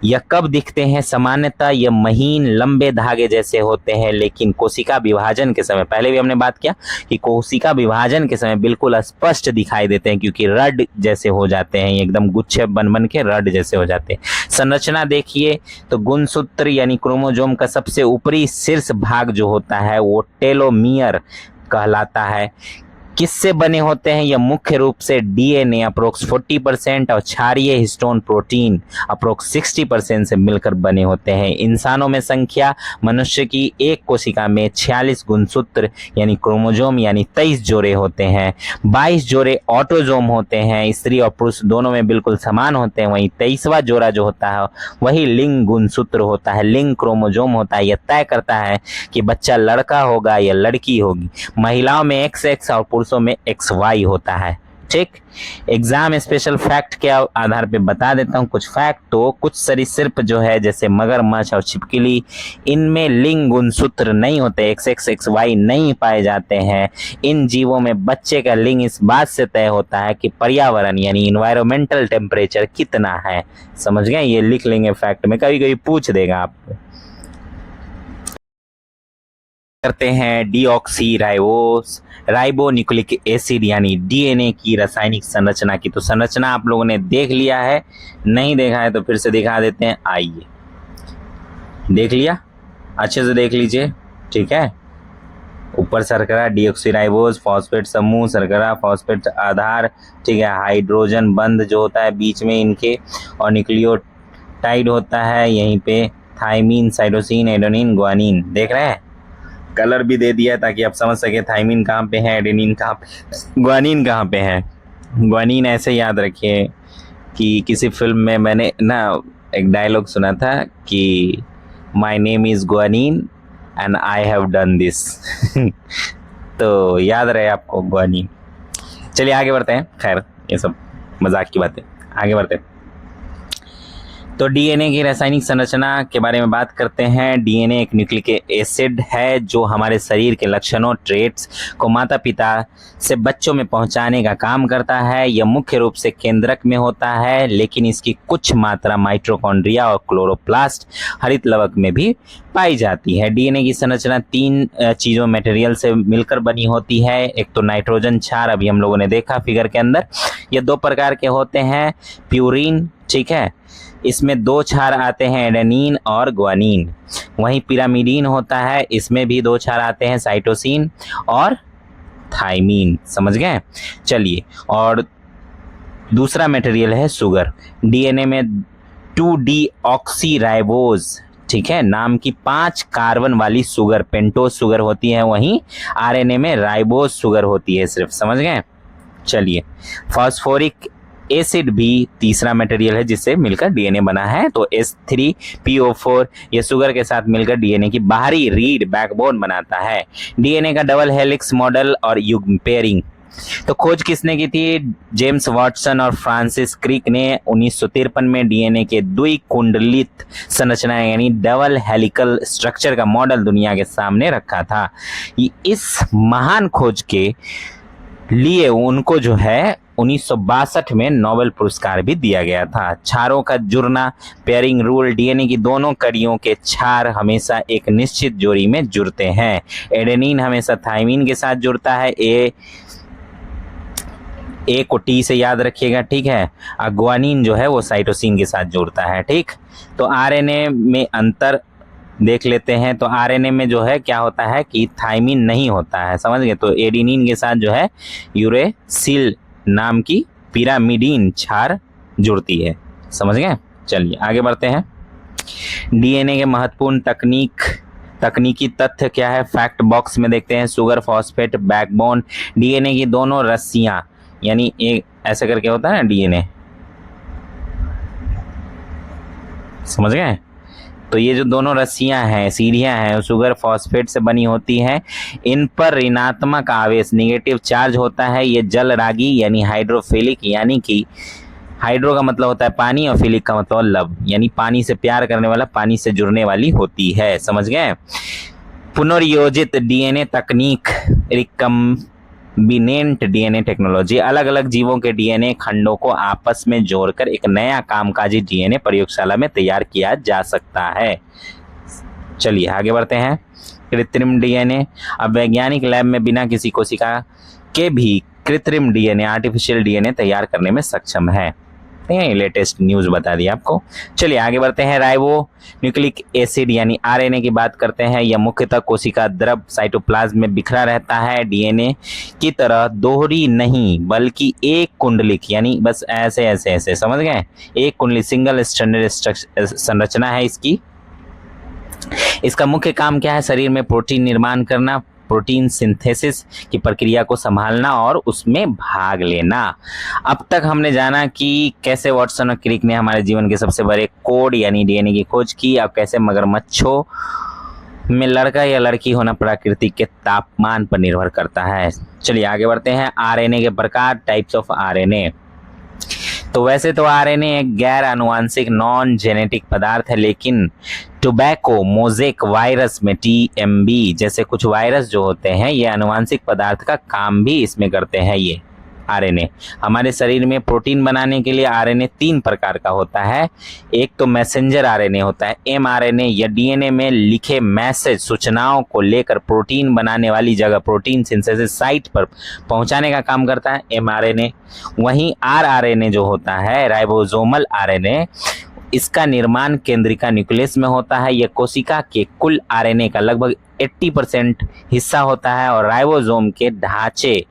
Speaker 1: यह कब दिखते हैं? सामान्यतः यह महीन लंबे धागे जैसे होते हैं, लेकिन कोशिका विभाजन के समय, पहले भी हमने बात किया कि कोशिका विभाजन के समय बिल्कुल स्पष्ट दिखाई देते हैं, क्योंकि रड जैसे हो जाते हैं, एकदम गुच्छे बन बन के रड जैसे हो जाते हैं। संरचना देखिए तो गुणसूत्र यानी क्रोमोसोम का सबसे ऊपरी शीर्ष भाग जो होता है वो टेलोमियर कहलाता है। किससे बने होते हैं? यह मुख्य रूप से डीएनए अप्रोक्स 40% और क्षारीय हिस्टोन प्रोटीन अप्रोक्स 60% से मिलकर बने होते हैं। इंसानों में संख्या, मनुष्य की एक कोशिका में 46 गुणसूत्र यानी क्रोमोसोम यानी 23 जोड़े होते हैं। 22 जोड़े ऑटोसोम होते हैं, स्त्री और पुरुष दोनों में बिल्कुल समान होते हैं। वहीं 23वां जोड़ा जो होता है वही लिंग गुणसूत्र होता है, लिंग क्रोमोसोम होता है। यह तय करता है कि बच्चा लड़का होगा या लड़की होगी। महिलाओं में XX और पुरुषों में XY होता है। ठीक, एग्जाम स्पेशल फैक्ट के आधार पे बता देता हूँ कुछ फैक्ट। तो कुछ सरीसृप जो है जैसे मगरमच्छ और छिपकली, इनमें लिंग गुणसूत्र नहीं होते, XX XY नहीं पाए जाते हैं। इन जीवों में बच्चे का लिंग इस बात से तय होता है कि पर्यावरण यानी इन्वायरमेंटल टेम्परेचर कितना है। समझ गए? ये लिख लेंगे फैक्ट में, कभी कभी पूछ देगा आपको। करते हैं डीऑक्सी राइबोन्यूक्लिक एसिड यानी डीएनए की रासायनिक संरचना की। तो संरचना आप लोगों ने देख लिया है, नहीं देखा है तो फिर से दिखा देते हैं। आइए, देख लिया? अच्छे से देख लीजिए, ठीक है। ऊपर शर्करा डीऑक्सीराइबोज, फॉस्फेट समूह, शर्करा फॉस्फेट आधार, ठीक है, हाइड्रोजन बंध जो होता है बीच में इनके, और न्यूक्लियोटाइड होता है यहीं पे, थाइमीन, साइटोसिन, एडेनिन, ग्वानिन। देख रहे हैं? कलर भी दे दिया ताकि आप समझ सके थाइमीन कहाँ पे है, एडेनिन कहाँ पे, ग्वानिन कहाँ पे है। ग्वानिन ऐसे याद रखिए कि किसी फिल्म में मैंने ना एक डायलॉग सुना था कि my name is guanine and I have done this. तो याद रहे आपको ग्वानिन। चलिए आगे बढ़ते हैं, खैर ये सब मजाक की बातें, आगे बढ़ते हैं। तो डीएनए की रासायनिक संरचना के बारे में बात करते हैं। डीएनए एक न्यूक्लिक एसिड है जो हमारे शरीर के लक्षणों, ट्रेट्स को माता पिता से बच्चों में पहुंचाने का काम करता है। यह मुख्य रूप से केंद्रक में होता है, लेकिन इसकी कुछ मात्रा माइटोकॉन्ड्रिया और क्लोरोप्लास्ट हरित लवक में भी पाई जाती है। डीएनए की संरचना 3 चीज़ों मटेरियल से मिलकर बनी होती है। एक तो नाइट्रोजन क्षार, अभी हम लोगों ने देखा फिगर के अंदर। ये 2 प्रकार के होते हैं, प्यूरिन, ठीक है, इसमें 2 क्षार आते हैं, एडेनिन और ग्वानिन। वहीं पिरामिडीन होता है, इसमें भी 2 क्षार आते हैं, साइटोसिन और थाइमीन। समझ गए? चलिए, और दूसरा मटेरियल है शुगर। डीएनए में 2-डीऑक्सीराइबोज, ठीक है, नाम की 5 कार्बन वाली शुगर, पेंटोज शुगर होती है। वहीं आरएनए में राइबोज शुगर होती है सिर्फ। समझ गए? चलिए, फॉस्फोरिक एसिड भी तीसरा मटेरियल है जिससे मिलकर डीएनए बना है। तो H3PO4 ये शुगर के साथ मिलकर डीएनए की बाहरी रीड बैकबोन बनाता है। डीएनए का डबल हेलिक्स मॉडल और युग्म पेयरिंग तो खोज किसने की थी? जेम्स वाटसन और फ्रांसिस क्रिक ने 1953 में डीएनए के द्विकुंडलित संरचना यानी डबल हेलिकल स्ट्रक्चर का मॉडल दुनिया के सामने रखा था। इस महान खोज के लिए उनको जो है 1962 में नोबेल पुरस्कार भी दिया गया था। क्षारों का जुड़ना, पेयरिंग रूल, डीएनए की दोनों कड़ियों के क्षार हमेशा एक निश्चित जोड़ी में जुड़ते हैं। एडेनिन हमेशा थाइमीन के साथ जुड़ता है, ए को टी से याद रखिएगा, ठीक है। ग्वानिन जो है वो साइटोसिन के साथ जुड़ता है, ठीक। तो आरएनए में अंतर देख लेते हैं। तो आरएनए में जो है क्या होता है कि थाइमीन नहीं होता है, समझ गए। तो एडेनिन के साथ जो है यूरेसिल नाम की पिरामिडीन क्षार जुड़ती है, समझ गए। चलिए आगे बढ़ते हैं। डीएनए के महत्वपूर्ण तकनीकी तथ्य क्या है, फैक्ट बॉक्स में देखते हैं। शुगर, फॉस्फेट, बैकबोन, डीएनए की दोनों रस्सियां, यानी एक ऐसे करके होता है ना डीएनए, समझ गए। तो ये जो दोनों रस्सियां हैं, सीढ़ियां हैं, शुगर फॉस्फेट से बनी होती हैं। इन पर ऋणात्मक आवेश नेगेटिव चार्ज होता है। ये जल रागी यानी हाइड्रोफिलिक, यानी कि हाइड्रो का मतलब होता है पानी और फिलिक का मतलब लव, यानी पानी से प्यार करने वाला, पानी से जुड़ने वाली होती है। समझ गए। पुनर्योजित डीएनए तकनीक, रिकम्बिनेंट डीएनए टेक्नोलॉजी, अलग अलग जीवों के डीएनए खंडों को आपस में जोड़कर एक नया कामकाजी डीएनए प्रयोगशाला में तैयार किया जा सकता है। चलिए आगे बढ़ते हैं। कृत्रिम डीएनए, अब वैज्ञानिक लैब में बिना किसी कोशिका के भी कृत्रिम डीएनए, आर्टिफिशियल डीएनए तैयार करने में सक्षम है। लेटेस्ट न्यूज बता दी आपको। चलिए आगे बढ़ते हैं। राइबो न्यूक्लिक एसिड यानी आरएनए की बात करते हैं। यह मुख्यतः कोशिका द्रव साइटोप्लाज्म में बिखरा रहता है। डीएनए की तरह दोहरी नहीं बल्कि एक कुंडलिक, यानी बस ऐसे ऐसे ऐसे, समझ गए, एक कुंडली, सिंगल स्ट्रैंडेड संरचना है इसकी। इसका मुख्य काम क्या है? शरीर में प्रोटीन निर्माण करना, प्रोटीन सिंथेसिस की प्रक्रिया को संभालना और उसमें भाग लेना। अब तक हमने जाना कि कैसे वाटसन और क्रिक ने हमारे जीवन के सबसे बड़े कोड यानी डीएनए की खोज की। अब कैसे मगरमच्छों में लड़का या लड़की होना प्रकृति के तापमान पर निर्भर करता है। चलिए आगे बढ़ते हैं। आरएनए के प्रकार, टाइप्स ऑफ आरएनए। तो वैसे तो आरएनए एक गैर आनुवांशिक नॉन जेनेटिक पदार्थ है, लेकिन टोबैको मोज़ेक वायरस में टीएमबी जैसे कुछ वायरस जो होते हैं ये आनुवांशिक पदार्थ का काम भी इसमें करते हैं। ये आरएनए हमारे शरीर में प्रोटीन बनाने के लिए आरएनए 3 प्रकार का होता है। एक तो मैसेंजर आरएनए होता है, एमआरएनए, या डीएनए में लिखे मैसेज सूचनाओं को लेकर प्रोटीन बनाने वाली जगह, प्रोटीन सिंथेसिस साइट पर पहुंचाने का काम करता है, एमआरएनए। वहीं आरआरएनए जो होता है, राइबोसोमल आरएनए, इसका निर्माण केंद्रिका न्यूक्लियस में होता है। यह कोशिका के कुल आरएनए का लगभग 80% हिस्सा होता है और राइबोसोम के ढांचे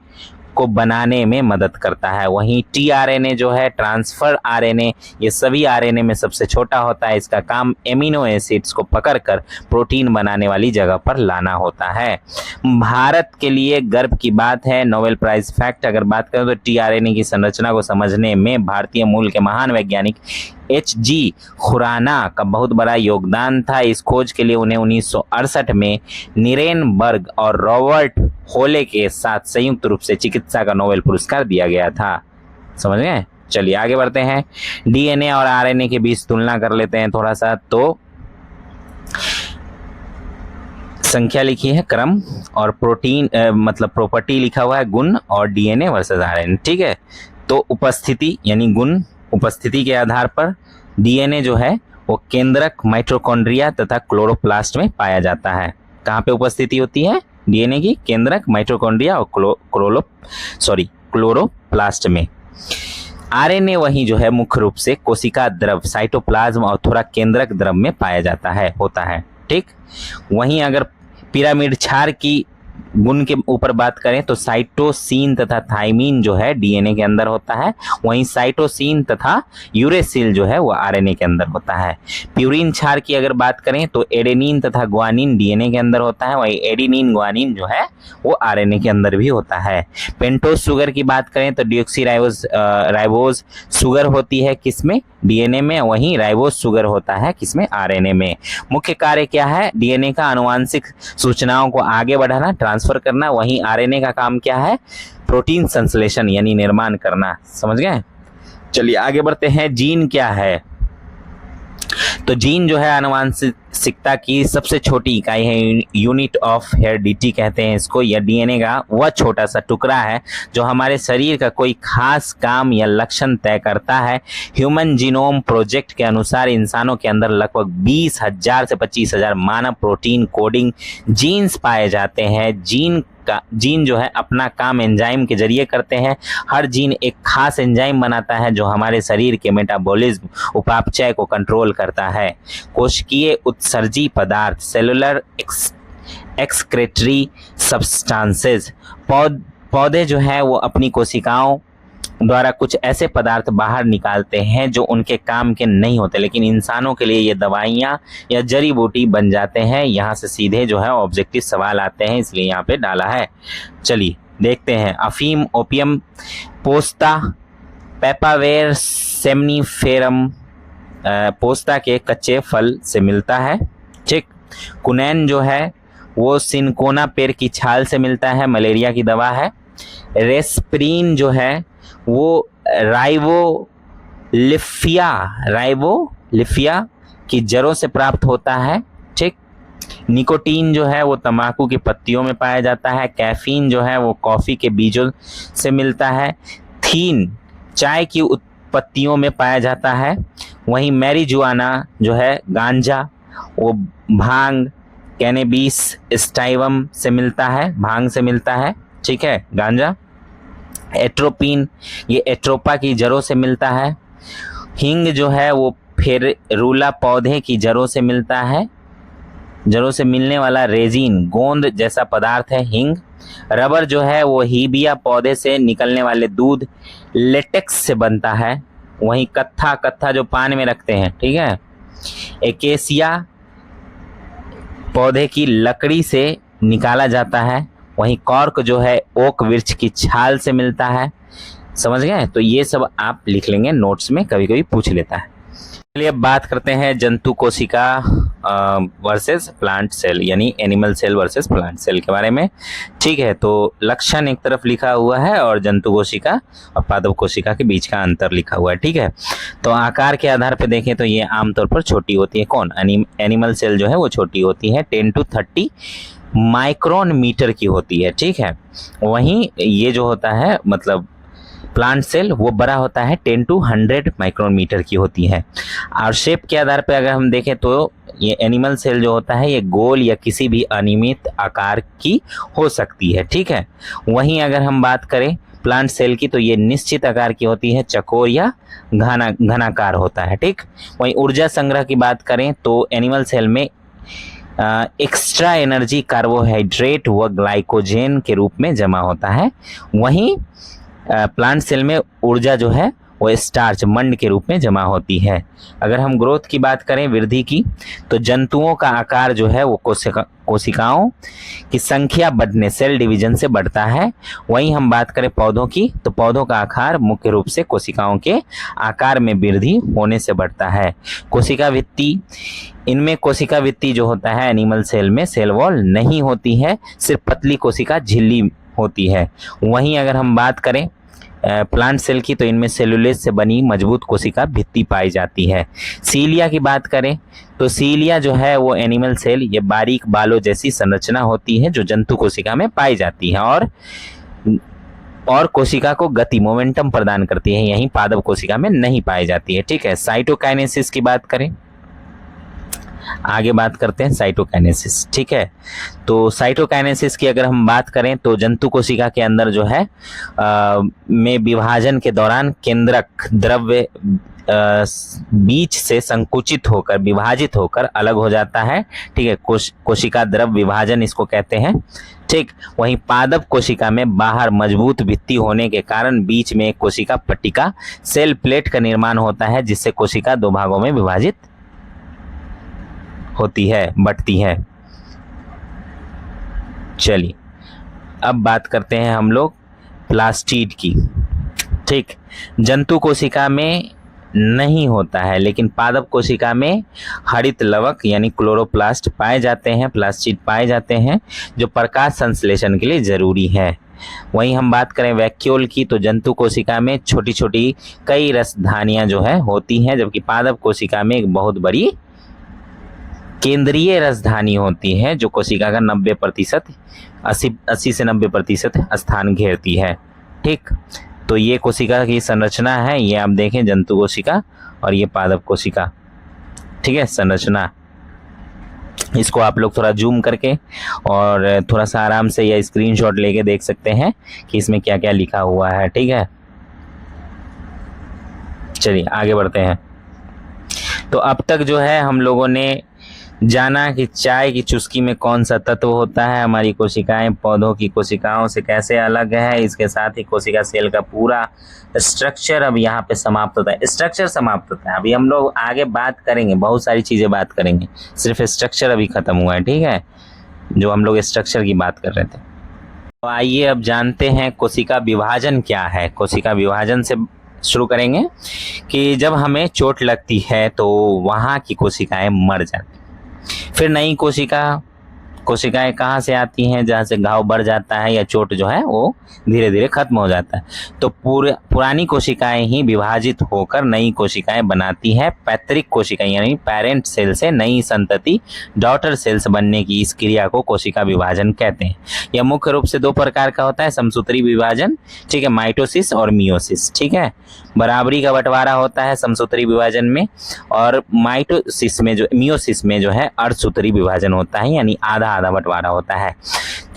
Speaker 1: को बनाने में मदद करता है। वहीं टीआरएनए जो है, ट्रांसफर आरएनए, ये सभी आरएनए में सबसे छोटा होता है। इसका काम एमिनो एसिड्स को पकड़कर प्रोटीन बनाने वाली जगह पर लाना होता है। भारत के लिए गर्व की बात है, नोबेल प्राइज फैक्ट अगर बात करें तो टीआरएनए की संरचना को समझने में भारतीय मूल के महान वैज्ञानिक एच.जी. खुराना का बहुत बड़ा योगदान था। इस खोज के लिए उन्हें 1968 में नीरेनबर्ग और रॉबर्ट होले के साथ संयुक्त रूप से चिकित्सा का नोबेल पुरस्कार दिया गया था। समझ गए। चलिए आगे बढ़ते हैं। डीएनए और आरएनए के बीच तुलना कर लेते हैं थोड़ा सा। तो संख्या लिखी है क्रम, और प्रोटीन मतलब प्रॉपर्टी लिखा हुआ है गुण, और डीएनए वर्सेस आरएनए। ठीक है। तो उपस्थिति यानी गुण, उपस्थिति के आधार पर डीएनए जो है वो केंद्रक, माइटोकॉन्ड्रिया तथा क्लोरोप्लास्ट में पाया जाता है। कहाँ पे उपस्थिति होती है डीएनए की? केंद्रक, माइटोकॉन्ड्रिया और क्लोरोप्लास्ट में। आरएनए वहीं जो है मुख्य रूप से कोशिका द्रव, साइटोप्लाज्म और थोड़ा केंद्रक द्रव में पाया जाता है, होता है। ठीक। वहीं अगर पिरामिड क्षार की गुण के ऊपर बात करें तो साइटोसिन तथा थाइमिन जो है डीएनए के अंदर होता है। वहीं साइटोसिन तथा यूरेसिल जो है वो आरएनए के अंदर होता है। प्यूरिन क्षार की अगर बात करें तो एडेनिन तथा ग्वानिन डीएनए के अंदर होता है। वहीं एडेनिन ग्वानिन जो है वो आरएनए के अंदर भी होता है। पेंटोज शुगर की बात करें तो डीऑक्सीराइबोज शुगर होती है किसमें? डीएनए में। वहीं राइबोज शुगर होता है किसमें? आरएनए में। मुख्य कार्य क्या है डीएनए का? आनुवांशिक सूचनाओं को आगे बढ़ाना, ट्रांसफर करना। वहीं आरएनए का काम क्या है? प्रोटीन संश्लेषण यानी निर्माण करना। समझ गए। चलिए आगे बढ़ते हैं। जीन क्या है? तो जीन जो है आनुवांशिकता की सबसे छोटी इकाई है, यूनिट ऑफ हेरिडिटी कहते हैं इसको। यह डीएनए का वह छोटा सा टुकड़ा है जो हमारे शरीर का कोई खास काम या लक्षण तय करता है। ह्यूमन जीनोम प्रोजेक्ट के अनुसार इंसानों के अंदर लगभग 20,000 से 25,000 मानव प्रोटीन कोडिंग जीन्स पाए जाते हैं। जीन जो है अपना काम एंजाइम के जरिए करते हैं। हर जीन एक खास एंजाइम बनाता है जो हमारे शरीर के मेटाबॉलिज्म, उपापचय को कंट्रोल करता है। कोशिकीय उत्सर्जी पदार्थ, सेलुलर एक्सक्रेटरी सब्सटेंसेस, पौधे जो है वो अपनी कोशिकाओं द्वारा कुछ ऐसे पदार्थ बाहर निकालते हैं जो उनके काम के नहीं होते, लेकिन इंसानों के लिए ये दवाइयाँ या जड़ी बूटी बन जाते हैं। यहाँ से सीधे जो है ऑब्जेक्टिव सवाल आते हैं, इसलिए यहाँ पे डाला है। चलिए देखते हैं। अफीम, ओपियम, पोस्ता, पेपावेर, सेमनीफेरम, पोस्ता के कच्चे फल से मिलता है। ठीक। कुनैन जो है वो सिनकोना पेड़ की छाल से मिलता है, मलेरिया की दवा है। रेस्प्रीन जो है वो राइबोलिफिया की जड़ों से प्राप्त होता है। ठीक। निकोटीन जो है वो तंबाकू की पत्तियों में पाया जाता है। कैफीन जो है वो कॉफ़ी के बीजों से मिलता है। थीन चाय की उत्पत्तियों में पाया जाता है। वहीं मैरिजुआना जो है गांजा वो भांग कैनेबिस स्टाइवम से मिलता है, भांग से मिलता है। ठीक है, गांजा। एट्रोपिन ये एट्रोपा की जड़ों से मिलता है। हींग जो है वो फेरुला पौधे की जड़ों से मिलता है, जड़ों से मिलने वाला रेजिन गोंद जैसा पदार्थ है हींग। रबर जो है वो हीबिया पौधे से निकलने वाले दूध लेटेक्स से बनता है। वहीं कत्था जो पान में रखते हैं, ठीक है, एकेसिया पौधे की लकड़ी से निकाला जाता है। वहीं कॉर्क जो है ओक वृक्ष की छाल से मिलता है। समझ गए? तो ये सब आप लिख लेंगे नोट्स में, कभी कभी पूछ लेता है। चलिए अब बात करते हैं जंतु कोशिका वर्सेस प्लांट सेल, यानी animal cell versus plant cell के बारे में। ठीक है, तो लक्षण एक तरफ लिखा हुआ है और जंतु कोशिका और पादप कोशिका के बीच का अंतर लिखा हुआ है। ठीक है, तो आकार के आधार पर देखें तो ये आमतौर पर छोटी होती है। कौन? एनिमल सेल जो है वो छोटी होती है, 10 to 30 माइक्रोन मीटर की होती है। ठीक है, वहीं ये जो होता है मतलब प्लांट सेल वो बड़ा होता है, 10 to 100 माइक्रोन मीटर की होती है। और शेप के आधार पर अगर हम देखें तो ये एनिमल सेल जो होता है ये गोल या किसी भी अनियमित आकार की हो सकती है। ठीक है, वहीं अगर हम बात करें प्लांट सेल की तो ये निश्चित आकार की होती है, चकोर या घनाकार होता है। ठीक, वहीं ऊर्जा संग्रह की बात करें तो एनिमल सेल में एक्स्ट्रा एनर्जी कार्बोहाइड्रेट व ग्लाइकोजेन के रूप में जमा होता है। वहीं प्लांट सेल में ऊर्जा जो है वो स्टार्च मंड के रूप में जमा होती है। अगर हम ग्रोथ की बात करें, वृद्धि की, तो जंतुओं का आकार जो है वो कोशिकाओं की संख्या बढ़ने, सेल डिवीजन से बढ़ता है। वहीं हम बात करें पौधों की तो पौधों का आकार मुख्य रूप से कोशिकाओं के आकार में वृद्धि होने से बढ़ता है। कोशिका भित्ति, इनमें कोशिका भित्ति जो होता है एनिमल सेल में सेल वॉल नहीं होती है, सिर्फ पतली कोशिका झिल्ली होती है। वहीं अगर हम बात करें प्लांट सेल की तो इनमें सेलुलोज से बनी मजबूत कोशिका भित्ति पाई जाती है। सीलिया की बात करें तो सीलिया जो है वो एनिमल सेल ये बारीक बालों जैसी संरचना होती है जो जंतु कोशिका में पाई जाती है और कोशिका को गति मोमेंटम प्रदान करती है, यहीं पादप कोशिका में नहीं पाई जाती है। ठीक है, साइटोकाइनेसिस की बात करें, आगे बात करते हैं साइटोकाइनेसिस। ठीक है, तो साइटोकाइनेसिस की अगर हम बात करें तो जंतु कोशिका के अंदर जो है में विभाजन के दौरान केंद्रक द्रव्य बीच से संकुचित होकर विभाजित होकर अलग हो जाता है। ठीक है, कोशिका द्रव विभाजन इसको कहते हैं। ठीक, वहीं पादप कोशिका में बाहर मजबूत भित्ति होने के कारण बीच में एक कोशिका पट्टिका सेल प्लेट का निर्माण होता है, जिससे कोशिका दो भागों में विभाजित होती है, बढ़ती है। चलिए अब बात करते हैं हम लोग प्लास्टिड की। ठीक, जंतु कोशिका में नहीं होता है लेकिन पादप कोशिका में हरित लवक यानी क्लोरोप्लास्ट पाए जाते हैं, प्लास्टिड पाए जाते हैं जो प्रकाश संश्लेषण के लिए जरूरी है। वहीं हम बात करें वैक्यूल की तो जंतु कोशिका में छोटी छोटी कई रसधानियां जो है होती हैं, जबकि पादप कोशिका में एक बहुत बड़ी केंद्रीय रसधानी होती है जो कोशिका का 90% 80 से 90% स्थान घेरती है। ठीक, तो ये कोशिका की संरचना है, ये आप देखें जंतु कोशिका और ये पादप कोशिका। ठीक है, संरचना इसको आप लोग थोड़ा जूम करके और थोड़ा सा आराम से या स्क्रीनशॉट लेके देख सकते हैं कि इसमें क्या क्या लिखा हुआ है। ठीक है, चलिए आगे बढ़ते हैं। तो अब तक जो है हम लोगों ने जाना कि चाय की चुस्की में कौन सा तत्व होता है, हमारी कोशिकाएं पौधों की कोशिकाओं से कैसे अलग है, इसके साथ ही कोशिका सेल का पूरा स्ट्रक्चर अब यहाँ पे समाप्त होता है। स्ट्रक्चर समाप्त होता है, अभी हम लोग आगे बात करेंगे, बहुत सारी चीज़ें बात करेंगे, सिर्फ स्ट्रक्चर अभी ख़त्म हुआ है। ठीक है, जो हम लोग स्ट्रक्चर की बात कर रहे थे। तो आइए अब जानते हैं कोशिका विभाजन क्या है। कोशिका विभाजन से शुरू करेंगे कि जब हमें चोट लगती है तो वहाँ की कोशिकाएं मर जाती, फिर नई कोशिकाएं कहाँ से आती हैं, जहाँ से घाव बढ़ जाता है या चोट जो है वो धीरे धीरे खत्म हो जाता है। तो पुरानी कोशिकाएं ही विभाजित होकर नई कोशिकाएं बनाती है। पैतृक कोशिकाएं यानी पेरेंट सेल से नई संतति डॉटर सेल्स बनने की इस क्रिया को कोशिका विभाजन कहते हैं। यह मुख्य रूप से दो प्रकार का होता है, समसूत्री विभाजन, ठीक है, माइटोसिस और मियोसिस, ठीक है। बराबरी का बंटवारा होता है समसूत्री विभाजन में, और मियोसिस में जो है अर्धसूत्री विभाजन होता है, यानी आधा आधा बंटवारा होता है।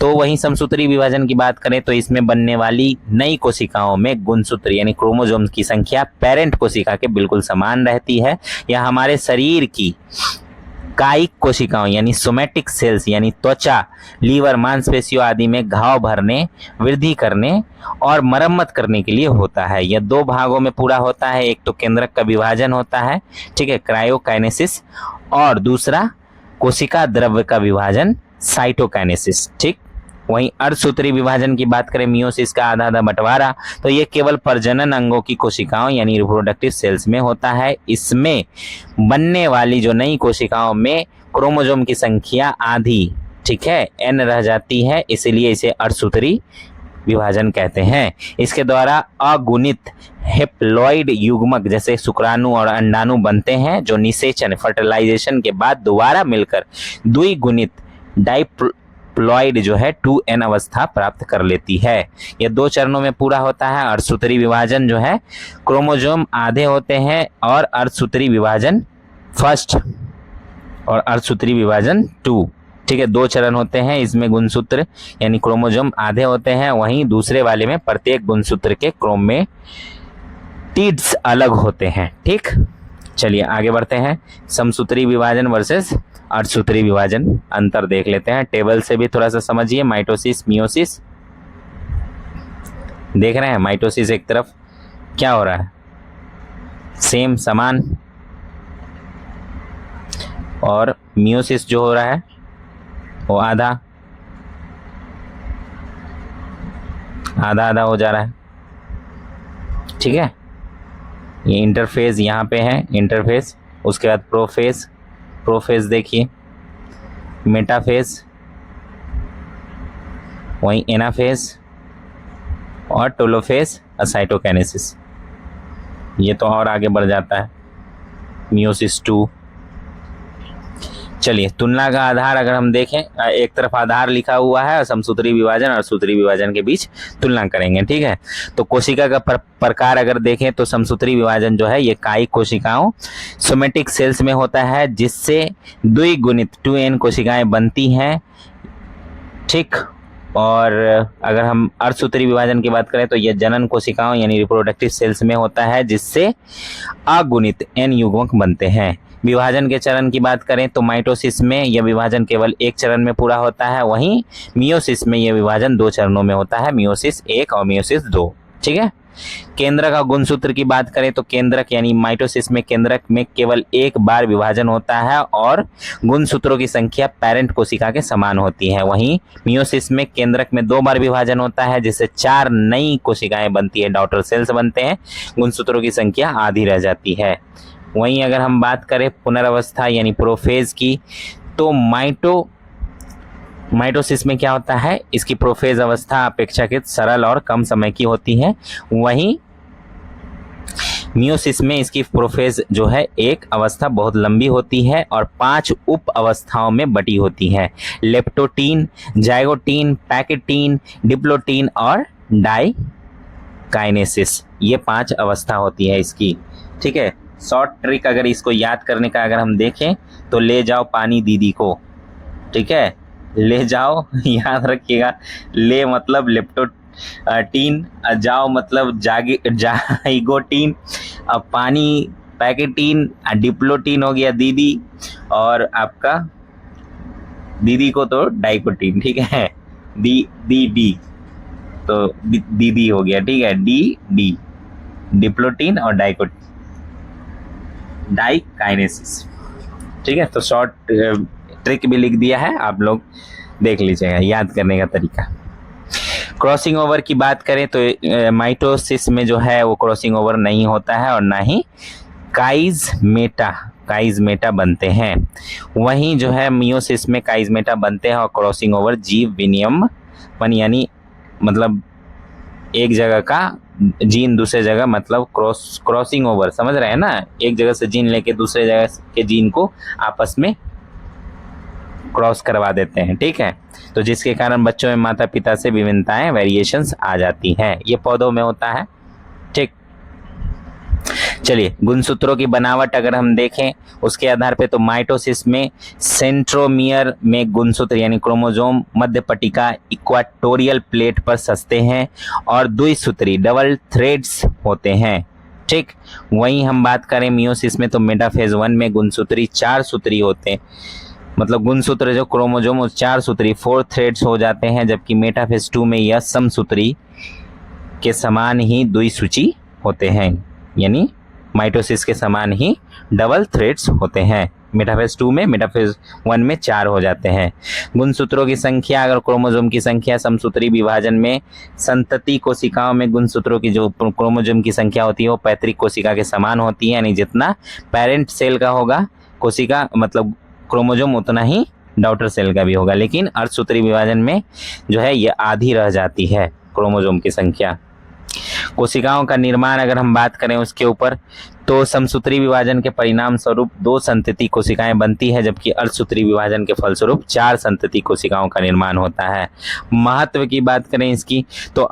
Speaker 1: तो वहीं समसूत्री विभाजन की बात करें तो इसमें बनने वाली नई कोशिकाओं में गुणसूत्र यानी क्रोमोसोम्स की संख्या पेरेंट कोशिका के बिल्कुल समान रहती है। यह हमारे शरीर की कायिक कोशिकाओं यानी सोमैटिक सेल्स यानी त्वचा, लीवर, मांसपेशियों आदि में घाव भरने, वृद्धि करने और मरम्मत करने के लिए होता है। यह दो भागों में पूरा होता है, एक तो केंद्रक का विभाजन होता है, ठीक है, क्रायोकाइनेसिस, और दूसरा कोशिका द्रव्य का विभाजन, साइटोकाइनेसिस, ठीक। वहीं अर्धसूत्री विभाजन की बात करें, मियोसिस का आधा आधा बंटवारा, तो ये केवल प्रजनन अंगों की कोशिकाओं यानी रिप्रोडक्टिव सेल्स में होता है। इसमें बनने वाली जो नई कोशिकाओं में क्रोमोसोम की संख्या आधी, ठीक है, n रह जाती है, इसीलिए इसे अर्धसूत्री विभाजन कहते हैं। इसके द्वारा अगुणित हेप्लॉइड युग्मक जैसे शुक्राणु और अंडाणु बनते हैं, जो निषेचन फर्टिलाइजेशन के बाद दोबारा मिलकर द्विगुणित डाइप्लॉइड जो है 2n अवस्था प्राप्त कर लेती है। यह दो चरणों में पूरा होता है। अर्धसूत्री विभाजन जो है क्रोमोसोम आधे होते हैं, और अर्धसूत्री विभाजन फर्स्ट और अर्धसूत्री विभाजन 2, ठीक है, दो चरण होते हैं। इसमें गुणसूत्र यानी क्रोमोसोम आधे होते हैं, वहीं दूसरे वाले में प्रत्येक गुणसूत्र के क्रोमेटिड्स अलग होते हैं, ठीक। चलिए आगे बढ़ते हैं। समसूत्री विभाजन वर्सेस अर्धसूत्री विभाजन, अंतर देख लेते हैं। टेबल से भी थोड़ा सा समझिए। माइटोसिस, मियोसिस देख रहे हैं। माइटोसिस एक तरफ क्या हो रहा है, सेम समान, और मियोसिस जो हो रहा है वो आधा आधा हो जा रहा है, ठीक है। ये इंटरफेज यहाँ पे है, इंटरफेज, उसके बाद प्रोफेज देखिए, मेटाफेज, वहीं एनाफेज और टेलोफेज, साइटोकाइनेसिस। ये तो और आगे बढ़ जाता है, मियोसिस 2। चलिए तुलना का आधार अगर हम देखें, एक तरफ आधार लिखा हुआ है और समसूत्री विभाजन और सूत्री विभाजन के बीच तुलना करेंगे, ठीक है। तो कोशिका का प्रकार अगर देखें तो समसूत्री विभाजन जो है ये कायिक कोशिकाओं सोमेटिक सेल्स में होता है, जिससे द्विगुणित 2n कोशिकाएं बनती हैं, ठीक। और अगर हम अर्धसूत्री विभाजन की बात करें तो यह जनन कोशिकाओं यानी रिप्रोडक्टिव सेल्स में होता है, जिससे अगुणित n युग्मक बनते हैं। विभाजन के चरण की बात करें तो माइटोसिस में यह विभाजन केवल एक चरण में पूरा होता है, वहीं मियोसिस में यह विभाजन दो चरणों में होता है, मियोसिस 1 और मियोसिस 2, ठीक है। केंद्रक और गुणसूत्र की बात करें तो केंद्रक यानी माइटोसिस में केंद्रक में केवल एक बार विभाजन होता है और गुणसूत्रों की संख्या पेरेंट कोशिका के समान होती है। वहीं मियोसिस में केंद्रक में 2 बार विभाजन होता है, जिससे 4 नई कोशिकाएं बनती है, डॉटर सेल्स बनते हैं, गुणसूत्रों की संख्या आधी रह जाती है। वहीं अगर हम बात करें पुनरावस्था यानी प्रोफेज की, तो माइटोसिस में क्या होता है, इसकी प्रोफेज अवस्था अपेक्षाकृत सरल और कम समय की होती है। वहीं मियोसिस में इसकी प्रोफेज जो है एक अवस्था बहुत लंबी होती है और 5 उप अवस्थाओं में बटी होती है, लेप्टोटीन, जाइगोटीन, पैकेटीन, डिप्लोटीन और डाइकाइनेसिस। ये 5 अवस्था होती है इसकी, ठीक है। शॉर्ट ट्रिक अगर इसको याद करने का अगर हम देखें तो ले जाओ पानी दीदी को, ठीक है, ले जाओ, याद रखिएगा, ले मतलब लेप्टोटीन, जाओ मतलब जाइगोटीन, अब पानी पैकेटीन, डिप्लोटीन हो गया दीदी, और आपका दीदी को तो डाइकोटीन, ठीक है, डी तो दीदी हो गया, ठीक है, डी डिप्लोटीन और डाइकाइनेसिस, ठीक है। तो शॉर्ट ट्रिक भी लिख दिया है, आप लोग देख लीजिएगा याद करने का तरीका। क्रॉसिंग ओवर की बात करें तो माइटोसिस में जो है वो क्रॉसिंग ओवर नहीं होता है और ना ही काइजमेटा बनते हैं। वहीं जो है मियोसिस में काइजमेटा बनते हैं और क्रॉसिंग ओवर जीव विनियमन यानी मतलब एक जगह का जीन दूसरे जगह मतलब क्रॉसिंग ओवर, समझ रहे हैं ना, एक जगह से जीन लेके दूसरे जगह के जीन को आपस में क्रॉस करवा देते हैं, ठीक है। तो जिसके कारण बच्चों में माता पिता से विभिन्नताएं वेरिएशंस आ जाती हैं। ये पौधों में होता है, ठीक। चलिए गुणसूत्रों की बनावट अगर हम देखें उसके आधार पे तो माइटोसिस में सेंट्रोमियर में गुणसूत्र यानी क्रोमोसोम मध्य पट्टिका इक्वाटोरियल प्लेट पर सजते हैं और द्विसूत्री डबल थ्रेड्स होते हैं, ठीक। वहीं हम बात करें मियोसिस में तो मेटाफेज 1 में गुणसूत्री 4 सूत्री होते हैं, मतलब गुणसूत्र जो क्रोमोसोम 4 सूत्री 4 थ्रेड्स हो जाते हैं, जबकि मेटाफेज 2 में यह समसूत्री के समान ही द्विसूची होते हैं, यानी माइटोसिस के समान ही डबल थ्रेड्स होते हैं। मेटाफेज 2 में, मेटाफेज 1 में 4 हो जाते हैं। गुणसूत्रों की संख्या अगर क्रोमोसोम की संख्या समसूत्री विभाजन में संतति कोशिकाओं में गुणसूत्रों की जो क्रोमोसोम की संख्या होती है वो पैतृक कोशिका के समान होती है, यानी जितना पेरेंट सेल का होगा कोशिका मतलब क्रोमोसोम उतना ही डॉटर सेल का भी होगा, लेकिन अर्धसूत्री विभाजन में जो है यह आधी रह जाती है क्रोमोसोम की संख्या। कोशिकाओं का निर्माण अगर हम बात करें उसके ऊपर तो समसूत्री विभाजन के परिणाम स्वरूप 2 संतति कोशिकाएं बनती है, जबकि अर्धसूत्री विभाजन के फलस्वरूप 4 संतति कोशिकाओं का निर्माण होता है। महत्व की बात करें इसकी तो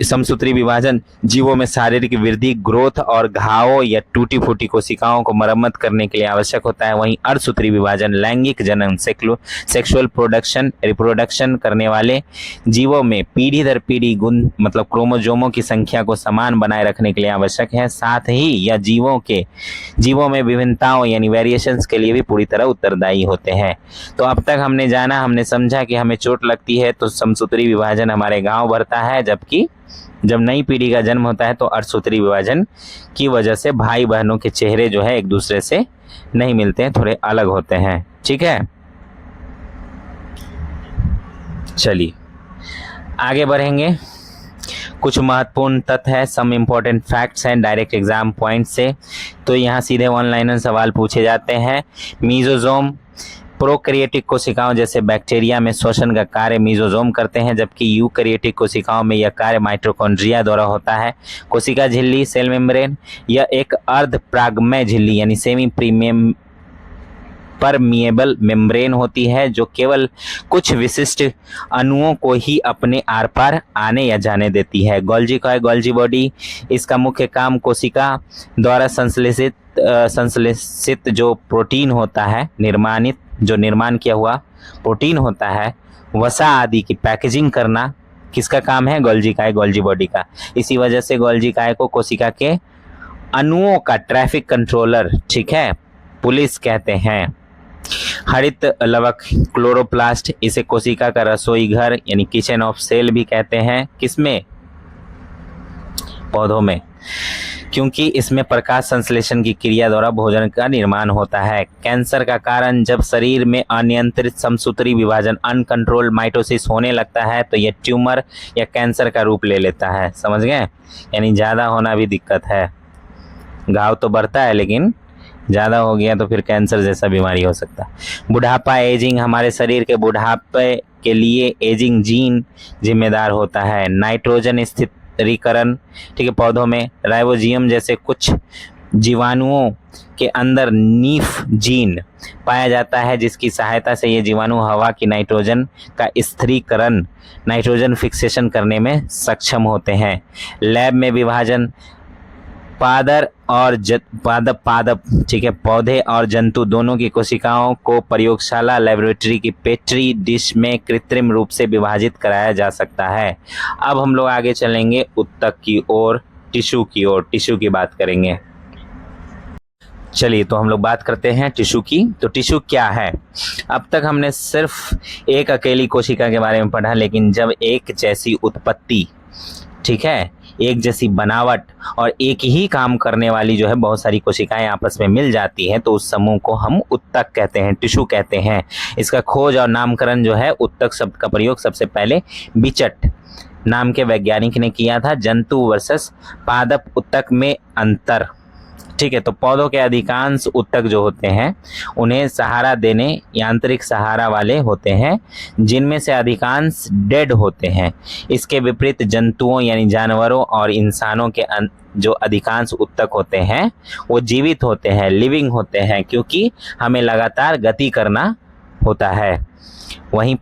Speaker 1: समसूत्री विभाजन जीवों में शारीरिक वृद्धि, ग्रोथ और घावों या टूटी फूटी कोशिकाओं को मरम्मत करने के लिए आवश्यक होता है। वहीं अर्धसूत्री विभाजन लैंगिक जनन सेक्सुअल रिप्रोडक्शन करने वाले जीवों में पीढ़ी दर पीढ़ी गुण मतलब क्रोमोसोमों की संख्या को समान बनाए रखने के लिए आवश्यक है। साथ ही यह जीवों में विभिन्नताओं यानी वेरिएशंस के लिए भी पूरी तरह उत्तरदायी होते हैं। तो अब तक हमने समझा कि हमें चोट लगती है तो समसूत्री विभाजन हमारे गांव भरता है, जबकि जब नई पीढ़ी का जन्म होता है तो अर्धसूत्री विभाजन की वजह से भाई बहनों के चेहरे जो है एक दूसरे से नहीं मिलते हैं, थोड़े अलग होते हैं, ठीक है। चलिए आगे बढ़ेंगे। कुछ महत्वपूर्ण तथ्य है, सम इम्पोर्टेंट फैक्ट्स हैं डायरेक्ट एग्जाम पॉइंट से, तो यहाँ सीधे ऑनलाइन सवाल पूछे जाते हैं। मीजोजोम प्रोकैरियोटिक कोशिकाओं जैसे बैक्टीरिया में श्वसन का कार्य मीजोजोम करते हैं, जबकि यूकैरियोटिक कोशिकाओं में यह कार्य माइटोकॉन्ड्रिया द्वारा होता है। कोशिका झिल्ली सेल मेम्ब्रेन यह एक अर्ध परागमय झिल्ली यानी सेमी परमिएबल मेम्ब्रेन होती है जो केवल कुछ विशिष्ट अणुओं को ही अपने आर पार आने या जाने देती है। गोल्जी बॉडी इसका मुख्य काम कोशिका द्वारा संश्लेषित जो प्रोटीन होता है निर्माण किया हुआ प्रोटीन होता है वसा आदि की पैकेजिंग करना किसका काम है? गोल्जी बॉडी का। इसी वजह से गोल्जी को कोशिका के अणुओं का ट्रैफिक कंट्रोलर, ठीक है, पुलिस कहते हैं। हरित लवक क्लोरोप्लास्ट इसे कोशिका का रसोई घर यानी किचन ऑफ सेल भी कहते हैं। किसमें? पौधों में, क्योंकि इसमें प्रकाश संश्लेषण की क्रिया द्वारा भोजन का निर्माण होता है। कैंसर का कारण जब शरीर में अनियंत्रित समसूत्री विभाजन अनकंट्रोल्ड माइटोसिस होने लगता है तो यह ट्यूमर या कैंसर का रूप ले लेता है। समझ गए? यानी ज़्यादा होना भी दिक्कत है। घाव तो बढ़ता है लेकिन ज़्यादा हो गया तो फिर कैंसर जैसा बीमारी हो सकता है। बुढ़ापा एजिंग हमारे शरीर के बुढ़ापे के लिए एजिंग जीन जिम्मेदार होता है। नाइट्रोजन स्थिरीकरण, ठीक है, पौधों में राइबोजियम जैसे कुछ जीवाणुओं के अंदर नीफ जीन पाया जाता है जिसकी सहायता से ये जीवाणु हवा की नाइट्रोजन का स्थिरीकरण नाइट्रोजन फिक्सेशन करने में सक्षम होते हैं। लैब में विभाजन पादप, ठीक है, पौधे और जंतु दोनों की कोशिकाओं को प्रयोगशाला लेबोरेटरी की पेट्री डिश में कृत्रिम रूप से विभाजित कराया जा सकता है। अब हम लोग आगे चलेंगे उत्तक की ओर, टिश्यू की बात करेंगे। चलिए तो हम लोग बात करते हैं टिश्यू की। तो टिश्यू क्या है? अब तक हमने सिर्फ एक अकेली कोशिका के बारे में पढ़ा, लेकिन जब एक जैसी उत्पत्ति, ठीक है, एक जैसी बनावट और एक ही काम करने वाली जो है बहुत सारी कोशिकाएं आपस में मिल जाती हैं तो उस समूह को हम उत्तक कहते हैं, टिश्यू कहते हैं। इसका खोज और नामकरण जो है उत्तक शब्द का प्रयोग सबसे पहले बिचट नाम के वैज्ञानिक ने किया था, जंतु वर्सेस पादप उत्तक में अंतर। ठीक है, तो पौधों के अधिकांश उत्तक जो होते हैं उन्हें सहारा देने यांत्रिक सहारा वाले होते हैं, जिनमें से अधिकांश डेड होते हैं। इसके विपरीत जंतुओं यानी जानवरों और इंसानों के जो अधिकांश उत्तक होते हैं वो जीवित होते हैं, लिविंग होते हैं, क्योंकि हमें लगातार गति करना होता है। वहीं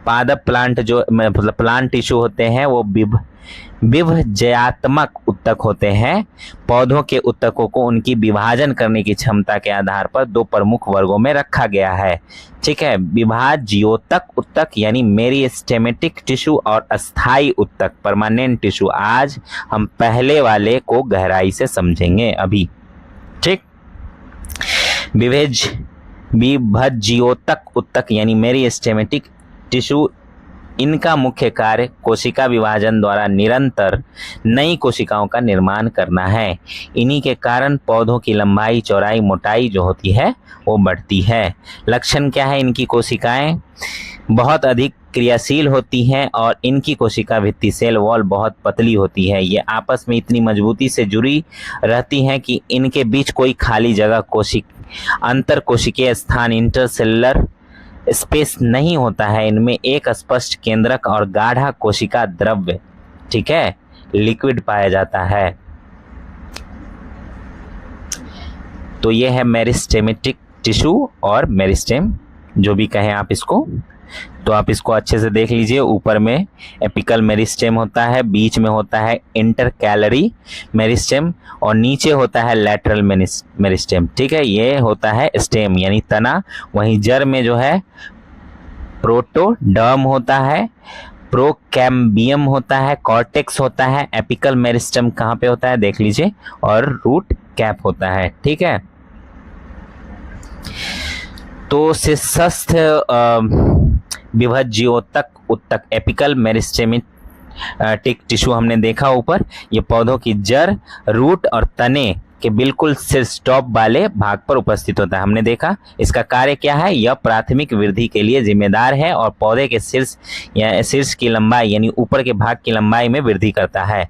Speaker 1: पादप प्लांट जो मतलब प्लांट टिश्यू होते हैं वो विभजयात्मक उत्तक होते हैं। पौधों के उत्तकों को उनकी विभाजन करने की क्षमता के आधार पर दो प्रमुख वर्गों में रखा गया है। ठीक है, विभाज्योतक उत्तक यानी मेरिस्टेमेटिक टिश्यू और अस्थायी उत्तक परमानेंट टिश्यू। आज हम पहले वाले को गहराई से समझेंगे अभी। ठीक, विभज्योतक उत्तक यानी मेरिस्टेमेटिक टिश्यू, इनका मुख्य कार्य कोशिका विभाजन द्वारा निरंतर नई कोशिकाओं का निर्माण करना है। इन्हीं के कारण पौधों की लंबाई, चौड़ाई, मोटाई जो होती है वो बढ़ती है। लक्षण क्या है? इनकी कोशिकाएं बहुत अधिक क्रियाशील होती हैं और इनकी कोशिका भित्ति सेल वॉल बहुत पतली होती है। ये आपस में इतनी मजबूती से जुड़ी रहती हैं कि इनके बीच कोई खाली जगह अंतर कोशिकीय स्थान इंटरसेलुलर स्पेस नहीं होता है। इनमें एक स्पष्ट केंद्रक और गाढ़ा कोशिका द्रव्य, ठीक है, लिक्विड पाया जाता है। तो ये है मेरिस्टेमेटिक टिश्यू और मेरिस्टेम, जो भी कहें आप इसको। तो आप इसको अच्छे से देख लीजिए। ऊपर में एपिकल मेरिस्टेम होता है, बीच में होता है इंटरकैलरी मेरिस्टेम और नीचे होता है लैटरल मेरिस्टेम। ठीक है, ये होता है स्टेम यानी तना। वहीं जड़ में जो है प्रोटोडर्म होता है, प्रोकैम्बियम होता है, कॉर्टेक्स होता है, एपिकल मेरिस्टेम कहाँ पे होता है देख लीजिए, और रूट कैप होता है। ठीक है, तो शीर्षस्थ विभज्योतक उत्तक एपिकल मेरिस्टेमेटिक टिश्यू हमने देखा ऊपर। ये पौधों की जड़, रूट और तने के बिल्कुल शीर्ष टॉप वाले भाग पर उपस्थित होता है। हमने देखा इसका कार्य क्या है। यह प्राथमिक वृद्धि के लिए जिम्मेदार है और पौधे के शीर्ष की लंबाई यानी ऊपर के भाग की लंबाई में वृद्धि करता है।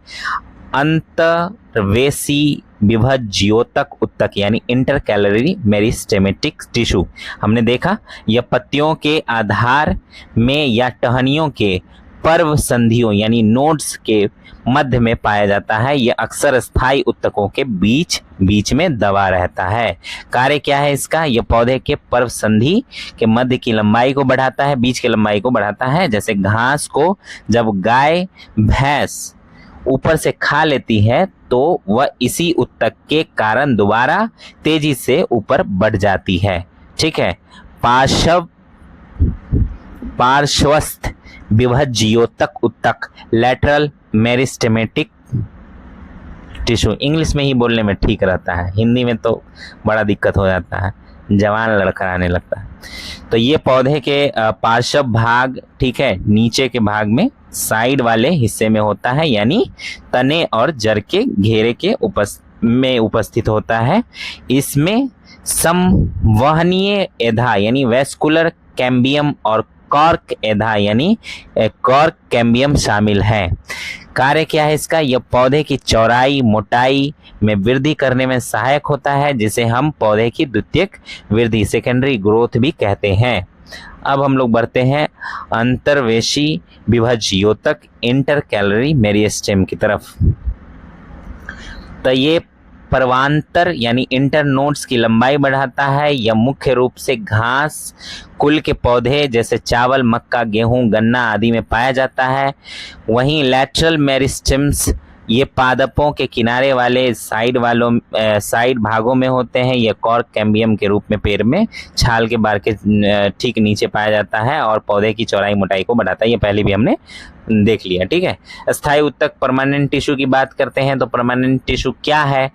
Speaker 1: अंतर्वेशी विभज्योतक उत्तक यानी इंटरकैलरी मेरिस्टेमेटिक टिश्यू हमने देखा, यह पत्तियों के आधार में या टहनियों के पर्व संधियों यानी नोड्स के मध्य में पाया जाता है। यह अक्सर स्थायी उत्तकों के बीच में दबा रहता है। कार्य क्या है इसका? यह पौधे के पर्व संधि के मध्य की लंबाई को बढ़ाता है, बीच की लंबाई को बढ़ाता है। जैसे घास को जब गाय भैंस ऊपर से खा लेती है तो वह इसी उत्तक के कारण दोबारा तेजी से ऊपर बढ़ जाती है। ठीक है, पार्श्वस्थ विभज्योतक उत्तक लैटरल मेरिस्टेमेटिक टिश्यू। इंग्लिश में ही बोलने में ठीक रहता है, हिंदी में तो बड़ा दिक्कत हो जाता है, जवान लड़का आने लगता है। तो ये पौधे के पार्श्व भाग, ठीक है, नीचे के भाग में साइड वाले हिस्से में होता है, यानी तने और जड़ के घेरे के उपस्थित होता है। इसमें संवहनीय एधा यानी वेस्कुलर कैम्बियम और कॉर्क एधा यानी कॉर्क कैम्बियम शामिल है। कार्य क्या है इसका? यह पौधे की चौड़ाई, मोटाई में वृद्धि करने में सहायक होता है, जिसे हम पौधे की द्वितीयक वृद्धि सेकेंडरी ग्रोथ भी कहते हैं। अब हम लोग बढ़ते हैं अंतर्वेशी विभज्योतक इंटरकैलरी मेरिस्टेम की तरफ। तो ये पर्वांतर यानी इंटरनोड्स की लंबाई बढ़ाता है। यह मुख्य रूप से घास कुल के पौधे जैसे चावल, मक्का, गेहूं, गन्ना आदि में पाया जाता है। वहीं लैटरल मेरिस्टेम्स ये पादपों के किनारे वाले साइड भागों में होते हैं। यह कॉर्क कैम्बियम के रूप में पेड़ में छाल के बार के ठीक नीचे पाया जाता है और पौधे की चौड़ाई मोटाई को बढ़ाता है। ये पहले भी हमने देख लिया। ठीक है, अस्थायी उत्तक परमानेंट टिश्यू की बात करते हैं तो परमानेंट टिश्यू क्या है?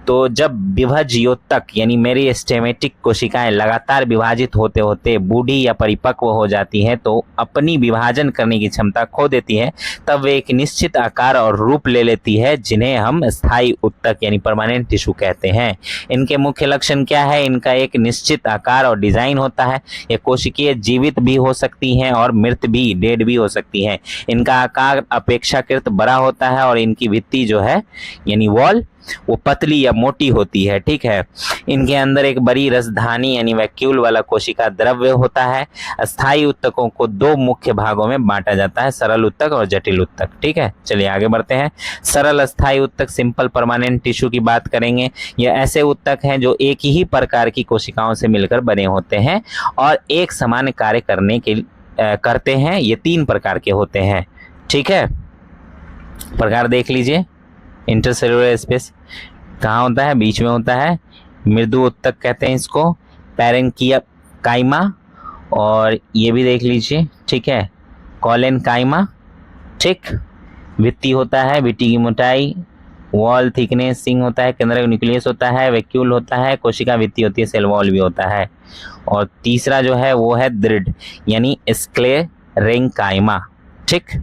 Speaker 1: तो जब विभज्योतक यानी मेरिस्टेमेटिक कोशिकाएं लगातार विभाजित होते होते बूढ़ी या परिपक्व हो जाती हैं तो अपनी विभाजन करने की क्षमता खो देती है, तब वे एक निश्चित आकार और रूप ले लेती है जिन्हें हम स्थायी उत्तक यानी परमानेंट टिश्यू कहते हैं। इनके मुख्य लक्षण क्या है? इनका एक निश्चित आकार और डिजाइन होता है। ये कोशिकीय जीवित भी हो सकती हैं और मृत भी, डेड भी हो सकती हैं। इनका आकार अपेक्षाकृत बड़ा होता है और इनकी भित्ति जो है यानी वॉल वो पतली या मोटी होती है। ठीक है, इनके अंदर एक बड़ी रसधानी यानी वैक्यूल वाला कोशिका द्रव्य होता है। अस्थायी उत्तकों को दो मुख्य भागों में बांटा जाता है, सरल उत्तक और जटिल उत्तक। ठीक है, चलिए आगे बढ़ते हैं। सरल अस्थायी उत्तक, सिंपल परमानेंट टिश्यू की बात करेंगे। ये ऐसे उत्तक हैं जो एक ही प्रकार की कोशिकाओं से मिलकर बने होते हैं और एक समान कार्य करते हैं। ये 3 प्रकार के होते हैं। ठीक है, प्रकार देख लीजिए। इंटरसेलुलर स्पेस कहाँ होता है? बीच में होता है। मृदु उत्तक कहते हैं इसको, पैरेन्काइमा, और ये भी देख लीजिए। ठीक है, कोलेनकाइमा। ठीक, भित्ति होता है, भित्ति की मोटाई, वॉल थिकनेस, सिंग होता है, केंद्रक न्यूक्लियस होता है, वैक्यूल होता है, कोशिका भित्ति होती है, सेल वॉल भी होता है। और तीसरा जो है वो है दृढ़ यानी स्क्लेरेन्काइमा। ठीक,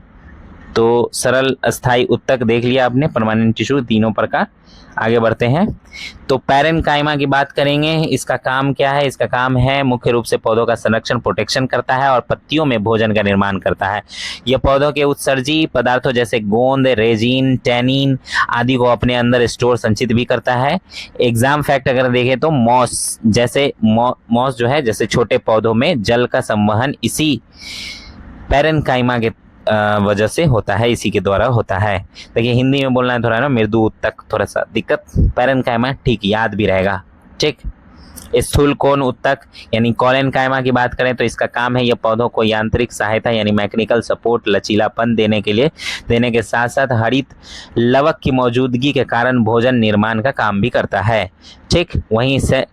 Speaker 1: तो सरल अस्थायी उत्तक देख लिया आपने, परमानेंट टिश्यू 3 प्रकार। आगे बढ़ते हैं तो पैरेन्काइमा की बात करेंगे। इसका काम क्या है? इसका काम है मुख्य रूप से पौधों का संरक्षण, प्रोटेक्शन करता है और पत्तियों में भोजन का निर्माण करता है। यह पौधों के उत्सर्जी पदार्थों जैसे गोंद, रेजिन, टैनिन आदि को अपने अंदर स्टोर, संचित भी करता है। एग्जाम फैक्ट अगर देखें तो मॉस जो है, जैसे छोटे पौधों में जल का संवहन इसी पैरेन्काइमा के वजह से होता है, इसी के द्वारा होता है। देखिए हिंदी में बोलना है थोड़ा ना, मृदु उत्तक थोड़ा सा दिक्कत, पैरेन्काइमा ठीक याद भी रहेगा। ठीक, स्थूल कोण उत्तक यानी कोलेनकाइमा की बात करें तो इसका काम है यह पौधों को यांत्रिक सहायता यानी मैकेनिकल सपोर्ट, लचीलापन देने के साथ साथ हरित लवक की मौजूदगी के कारण भोजन निर्माण का काम भी करता है। ठीक, वहीं से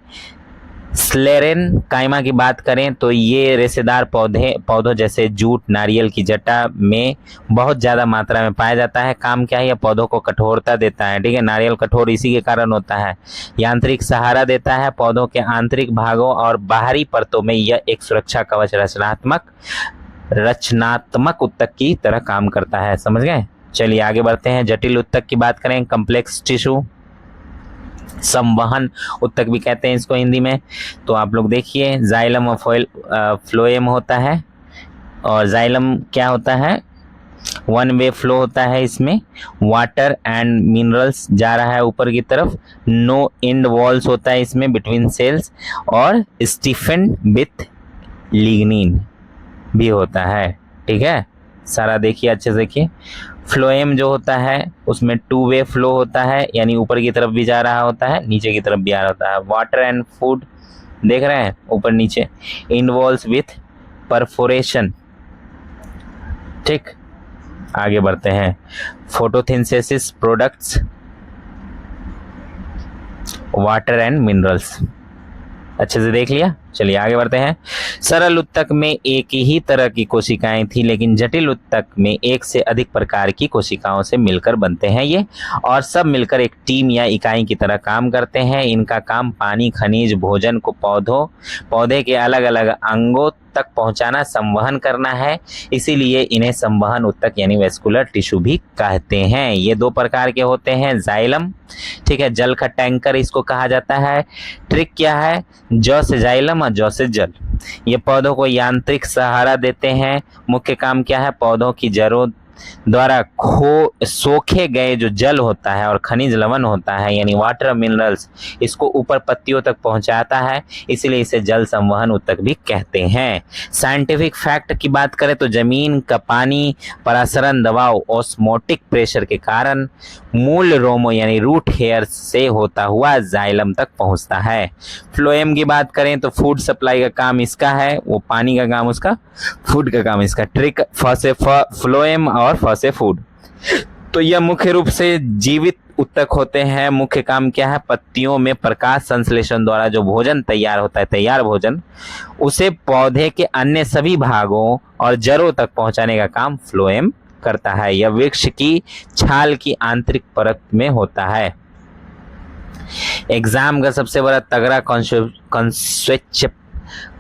Speaker 1: स्लेरेन्काइमा की बात करें तो ये रेशेदार पौधों जैसे जूट, नारियल की जटा में बहुत ज़्यादा मात्रा में पाया जाता है। काम क्या है? यह पौधों को कठोरता देता है। ठीक है, नारियल कठोर इसी के कारण होता है। यांत्रिक सहारा देता है। पौधों के आंतरिक भागों और बाहरी परतों में यह एक सुरक्षा कवच रचनात्मक उत्तक की तरह काम करता है। समझ गए? चलिए आगे बढ़ते हैं। जटिल उत्तक की बात करें, कम्प्लेक्स टिश्यू, संवहन उत्तक भी कहते हैं इसको हिंदी में। तो आप लोग देखिए, जाइलम और फ्लोएम होता है। और जाइलम क्या होता है? 1 वे फ्लो होता है। इसमें वाटर एंड मिनरल्स जा रहा है ऊपर की तरफ। नो एंड वॉल्स होता है इसमें बिटवीन सेल्स, और स्टीफन विथ लिग्निन भी होता है। ठीक है, सारा देखिए, अच्छे से देखिए। फ्लोएम जो होता है उसमें 2 वे फ्लो होता है, यानी ऊपर की तरफ भी जा रहा होता है, नीचे की तरफ भी आ रहा होता है। वाटर एंड फूड देख रहे हैं, ऊपर नीचे। Involves with perforation. ठीक, आगे बढ़ते हैं। Photosynthesis products, water and minerals, अच्छे से देख लिया। चलिए आगे बढ़ते हैं। सरल उत्तक में एक ही तरह की कोशिकाएं थी, लेकिन जटिल उत्तक में एक से अधिक प्रकार की कोशिकाओं से मिलकर बनते हैं ये, और सब मिलकर एक टीम या इकाई की तरह काम करते हैं। इनका काम पानी, खनिज, भोजन को पौधे के अलग अलग अंगों तक पहुंचाना, संवहन करना है। इसीलिए इन्हें संवहन उत्तक यानी वेस्कुलर टिश्यू भी कहते हैं। ये 2 प्रकार के होते हैं। जाइलम, ठीक है, जल का टैंकर इसको कहा जाता है। ट्रिक क्या है? जौ से जाइलम और जौ से जल। ये पौधों को यांत्रिक सहारा देते हैं। मुख्य काम क्या है? पौधों की जड़ों द्वारा सोखे गए जो जल होता है और खनिज लवण होता है यानी वाटर मिनरल्स, इसको ऊपर पत्तियों तक पहुंचाता है, इसलिए इसे जल संवहन उत्तक भी कहते हैं। साइंटिफिक फैक्ट की बात करें तो जमीन का पानी परासरण दबाव ऑस्मोटिक प्रेशर के कारण मूल रोमो यानी रूट हेयर से होता हुआ जाइलम तक पहुंचता है। फ्लोएम की बात करें तो फूड सप्लाई का काम इसका है, वो पानी का काम उसका, फूड का काम इसका। ट्रिक फसे फ्लोएम और फसे फूड। तो यह मुख्य रूप से जीवित उत्तक होते हैं। मुख्य काम क्या है? पत्तियों में प्रकाश संश्लेषण द्वारा जो भोजन तैयार होता है, तैयार भोजन, उसे पौधे के अन्य सभी भागों और जड़ों तक पहुंचाने का काम फ्लोएम करता है। यह वृक्ष की छाल की आंतरिक परत में होता है। एग्जाम का सबसे बड़ा तगड़ा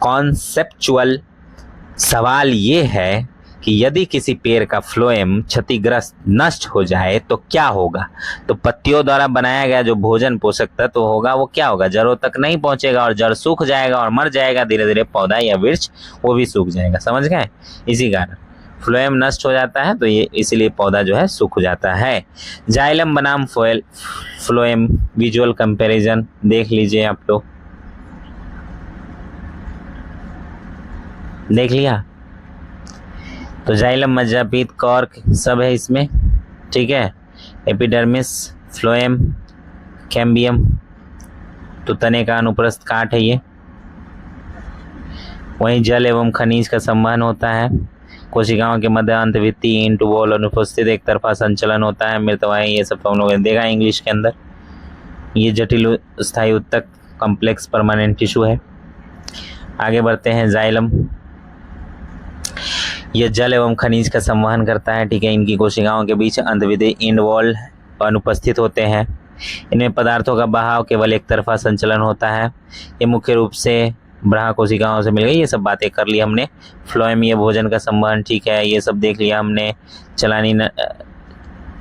Speaker 1: कॉन्सेप्चुअल सवाल ये है कि यदि किसी पेड़ का फ्लोएम क्षतिग्रस्त नष्ट हो जाए तो क्या होगा। तो पत्तियों द्वारा बनाया गया जो भोजन पोषक तत्व होगा वो क्या होगा, जड़ों तक नहीं पहुंचेगा और जड़ सूख जाएगा और मर जाएगा। धीरे धीरे पौधा या वृक्ष वो भी सूख जाएगा। समझ गए, इसी कारण फ्लोएम नष्ट हो जाता है तो ये इसीलिए पौधा जो है सूख जाता है। जाइलम बनाम फ्लोएम विजुअल कंपैरिजन देख लीजिए आप लोग, देख लिया। तो जाइलम मज्जापीत कॉर्क सब है इसमें, ठीक है। एपिडर्मिस, फ्लोएम, कैम्बियम तो तने का अनुप्रस्थ काट है ये। वहीं जल एवं खनिज का संवहन होता है। कोशिकाओं के मध्य अंतवित्ती इंटू वॉल अनुपस्थित एक तरफा संचलन होता है। मृतवाही ये सब तो हम लोगों ने देखा इंग्लिश के अंदर। ये जटिल स्थायी उत्तक कॉम्प्लेक्स परमानेंट टिश्यू है। आगे बढ़ते हैं। जाइलम यह जल एवं खनिज का संवहन करता है, ठीक है। इनकी कोशिकाओं के बीच अंतविधि इंड वॉल अनुपस्थित होते हैं। इनमें पदार्थों का बहाव केवल एक तरफा संचलन होता है। ये मुख्य रूप से ब्राह कोशिकाओं से मिल गई। ये सब बातें कर ली हमने। फ्लोएम ये भोजन का संवहन, ठीक है, ये सब देख लिया हमने।